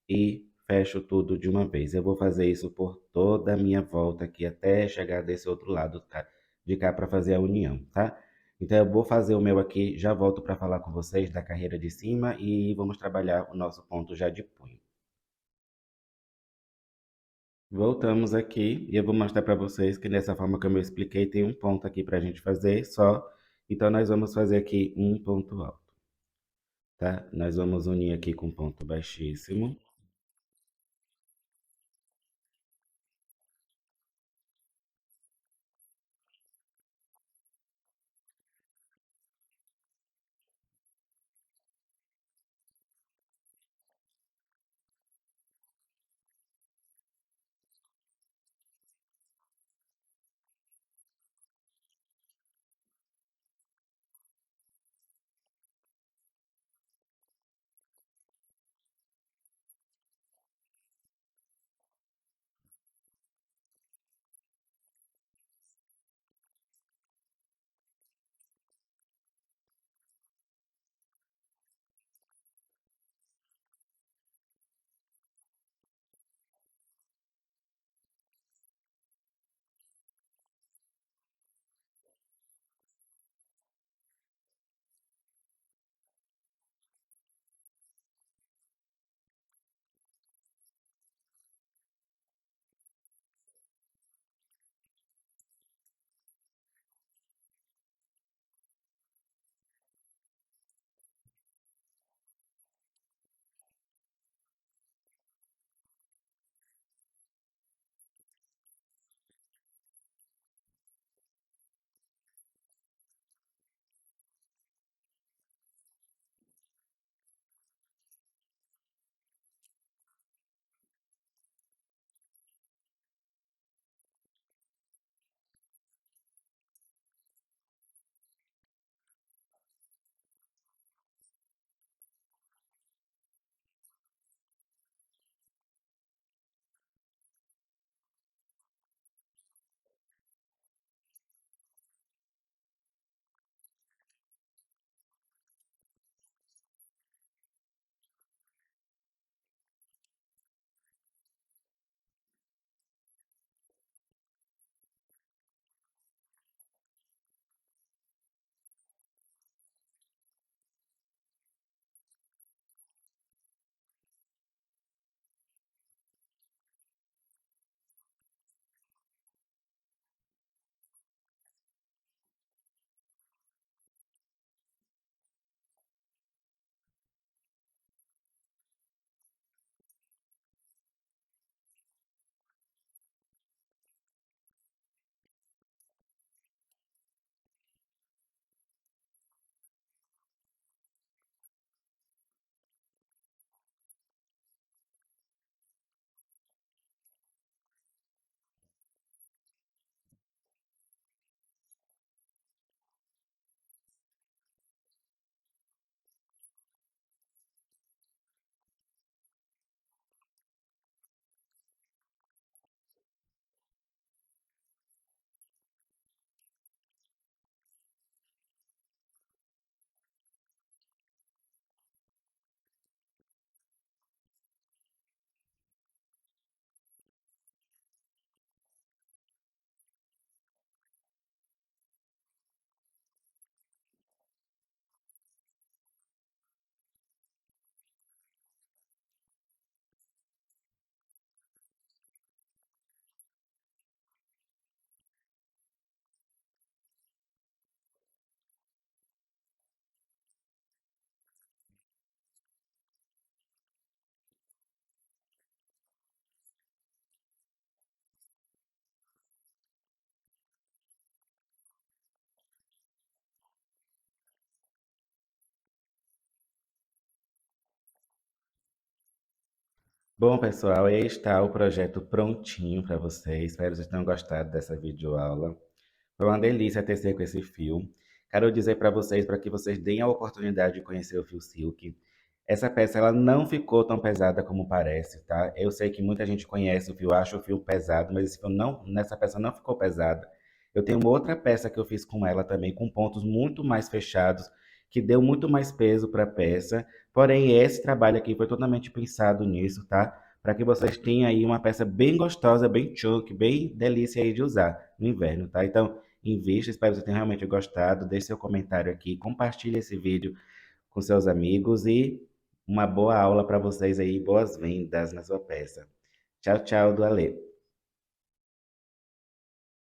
S1: e fecho tudo de uma vez. Eu vou fazer isso por toda a minha volta aqui até chegar desse outro lado de cá para fazer a união, tá? Então eu vou fazer o meu aqui, já volto para falar com vocês da carreira de cima e vamos trabalhar o nosso ponto já de punho. Voltamos aqui e eu vou mostrar para vocês que dessa forma que eu me expliquei, tem um ponto aqui para a gente fazer só. Então nós vamos fazer aqui um ponto alto, tá? Nós vamos unir aqui com ponto baixíssimo. Bom, pessoal, aí está o projeto prontinho para vocês. Espero que vocês tenham gostado dessa videoaula. Foi uma delícia tecer com esse fio. Quero dizer para vocês, para que vocês deem a oportunidade de conhecer o fio silk. Essa peça ela não ficou tão pesada como parece, tá? Eu sei que muita gente conhece o fio, acha o fio pesado, mas esse fio não, nessa peça não ficou pesada. Eu tenho uma outra peça que eu fiz com ela também, com pontos muito mais fechados, que deu muito mais peso para a peça. Porém, esse trabalho aqui foi totalmente pensado nisso, tá? Para que vocês tenham aí uma peça bem gostosa, bem chunk, bem delícia aí de usar no inverno, tá? Então, invista, espero que você tenha realmente gostado. Deixe seu comentário aqui, compartilhe esse vídeo com seus amigos e uma boa aula para vocês aí, boas vendas na sua peça. Tchau, tchau, do Alê.